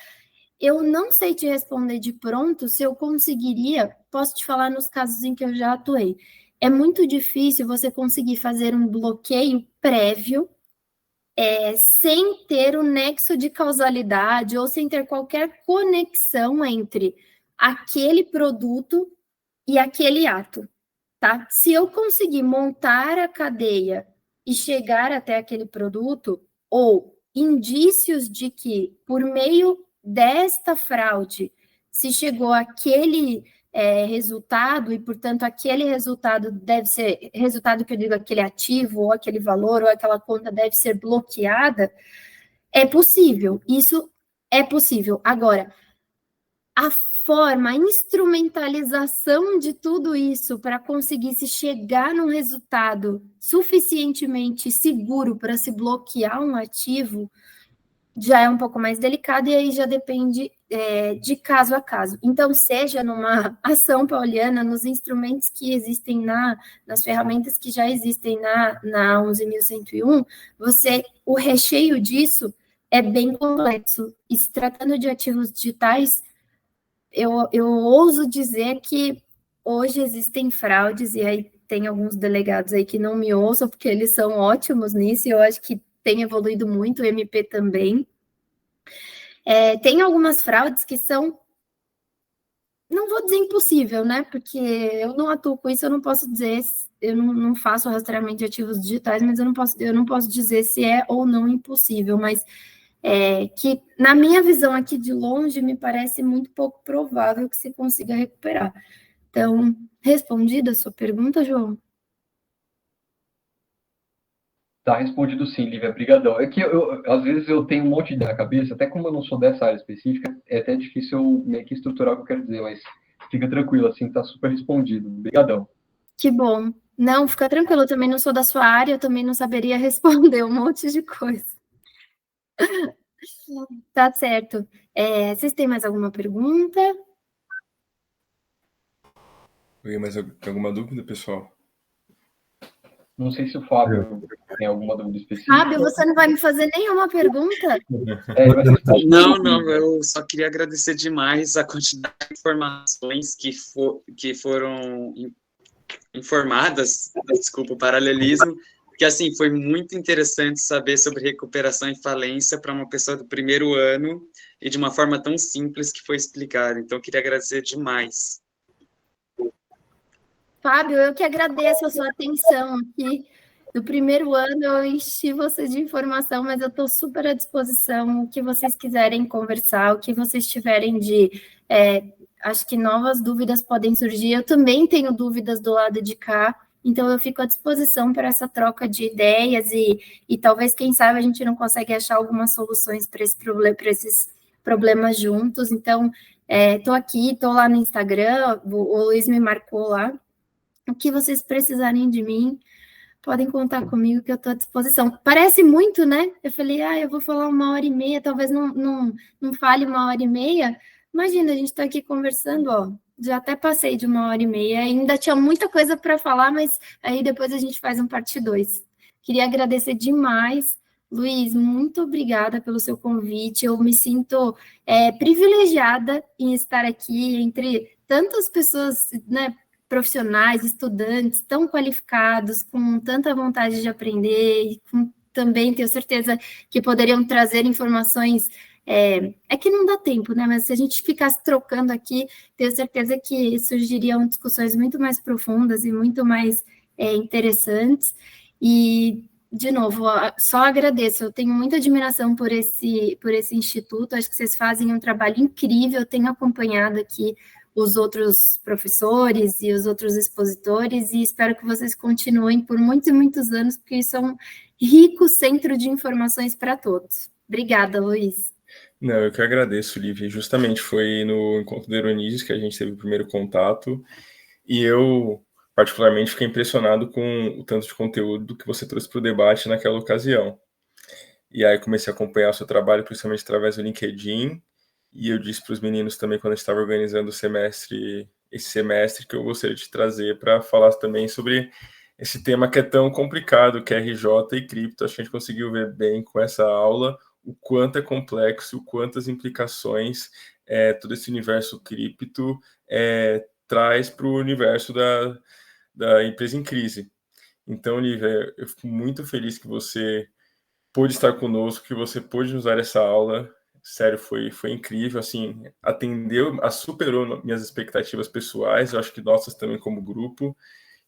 Eu não sei te responder de pronto se eu conseguiria, posso te falar nos casos em que eu já atuei. É muito difícil você conseguir fazer um bloqueio prévio sem ter o nexo de causalidade ou sem ter qualquer conexão entre aquele produto e aquele ato, tá? Se eu conseguir montar a cadeia e chegar até aquele produto, ou indícios de que, por meio desta fraude, se chegou àquele resultado, e, portanto, aquele resultado deve ser, resultado que eu digo, aquele ativo, ou aquele valor, ou aquela conta deve ser bloqueada, é possível, isso é possível. Agora, a forma, a instrumentalização de tudo isso para conseguir se chegar num resultado suficientemente seguro para se bloquear um ativo, já é um pouco mais delicado e aí já depende de caso a caso. Então, seja numa ação pauliana, nos instrumentos que existem nas ferramentas que já existem na 11.101, o recheio disso é bem complexo. E se tratando de ativos digitais, eu ouso dizer que hoje existem fraudes, e aí tem alguns delegados aí que não me ouçam, porque eles são ótimos nisso, e eu acho que tem evoluído muito, o MP também. Tem algumas fraudes que são, não vou dizer impossível, né? Porque eu não atuo com isso, eu não posso dizer, eu não faço rastreamento de ativos digitais, mas eu não posso dizer se é ou não impossível, mas que na minha visão aqui de longe me parece muito pouco provável que se consiga recuperar. Então, respondida a sua pergunta, João? Tá respondido sim, Lívia, brigadão. É que às vezes eu tenho um monte de ideia na cabeça, até como eu não sou dessa área específica, é até difícil eu meio que estruturar o que eu quero dizer, mas fica tranquilo, assim, tá super respondido. Brigadão. Que bom. Não, fica tranquilo, eu também não sou da sua área, eu também não saberia responder um monte de coisa. Tá certo. Vocês têm mais alguma pergunta? Mais alguma dúvida, pessoal? Não sei se o Fábio tem alguma dúvida específica. Fábio, você não vai me fazer nenhuma pergunta? Não, eu só queria agradecer demais a quantidade de informações que foram informadas, desculpa o paralelismo, porque assim, foi muito interessante saber sobre recuperação e falência para uma pessoa do primeiro ano e de uma forma tão simples que foi explicada, então eu queria agradecer demais. Fábio, eu que agradeço a sua atenção aqui. Do primeiro ano eu enchi vocês de informação, mas eu estou super à disposição, o que vocês quiserem conversar, o que vocês tiverem de... acho que novas dúvidas podem surgir. Eu também tenho dúvidas do lado de cá, então eu fico à disposição para essa troca de ideias e talvez, quem sabe, a gente não consegue achar algumas soluções para esses problemas juntos. Então, estou aqui, estou lá no Instagram, o Luiz me marcou lá. O que vocês precisarem de mim, podem contar comigo que eu estou à disposição. Parece muito, né? Eu falei, eu vou falar 1h30, talvez não fale 1h30. Imagina, a gente está aqui conversando, ó, já até passei de 1h30, ainda tinha muita coisa para falar, mas aí depois a gente faz um parte 2. Queria agradecer demais Luiz, muito obrigada pelo seu convite. Eu me sinto privilegiada em estar aqui entre tantas pessoas, né, profissionais, estudantes tão qualificados, com tanta vontade de aprender, e também tenho certeza que poderiam trazer informações. É que não dá tempo, né? Mas se a gente ficasse trocando aqui, tenho certeza que surgiriam discussões muito mais profundas e muito mais interessantes. E de novo, só agradeço, eu tenho muita admiração por esse instituto, acho que vocês fazem um trabalho incrível, tenho acompanhado aqui os outros professores e os outros expositores, e espero que vocês continuem por muitos e muitos anos, porque isso é um rico centro de informações para todos. Obrigada, Luiz. Não, eu que agradeço, Lívia. Justamente foi no Encontro da Euronides que a gente teve o primeiro contato, e eu particularmente fiquei impressionado com o tanto de conteúdo que você trouxe para o debate naquela ocasião. E aí comecei a acompanhar o seu trabalho, principalmente através do LinkedIn, e eu disse para os meninos também, quando a gente estava organizando esse semestre, que eu gostaria de trazer para falar também sobre esse tema que é tão complicado, que é RJ e cripto. Acho que a gente conseguiu ver bem com essa aula o quanto é complexo, o quantas implicações todo esse universo cripto traz para o universo da empresa em crise. Então, Lívia, eu fico muito feliz que você pôde estar conosco, que você pôde usar essa aula. Sério, foi incrível, assim, superou minhas expectativas pessoais, eu acho que nossas também como grupo,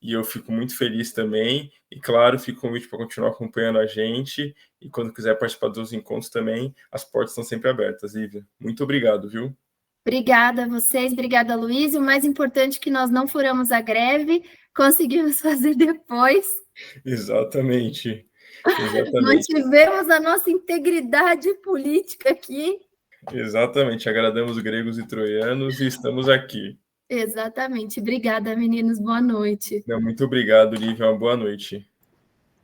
e eu fico muito feliz também, e claro, fico com o convite para continuar acompanhando a gente, e quando quiser participar dos encontros também, as portas estão sempre abertas, Lívia. Muito obrigado, viu? Obrigada a vocês, obrigada, Luiz. E o mais importante é que nós não furamos a greve, conseguimos fazer depois. Exatamente. Mantivemos a nossa integridade política aqui. Exatamente, agradamos gregos e troianos e estamos aqui. Exatamente. Obrigada, meninos. Boa noite. Muito obrigado, Lívia. Uma boa noite.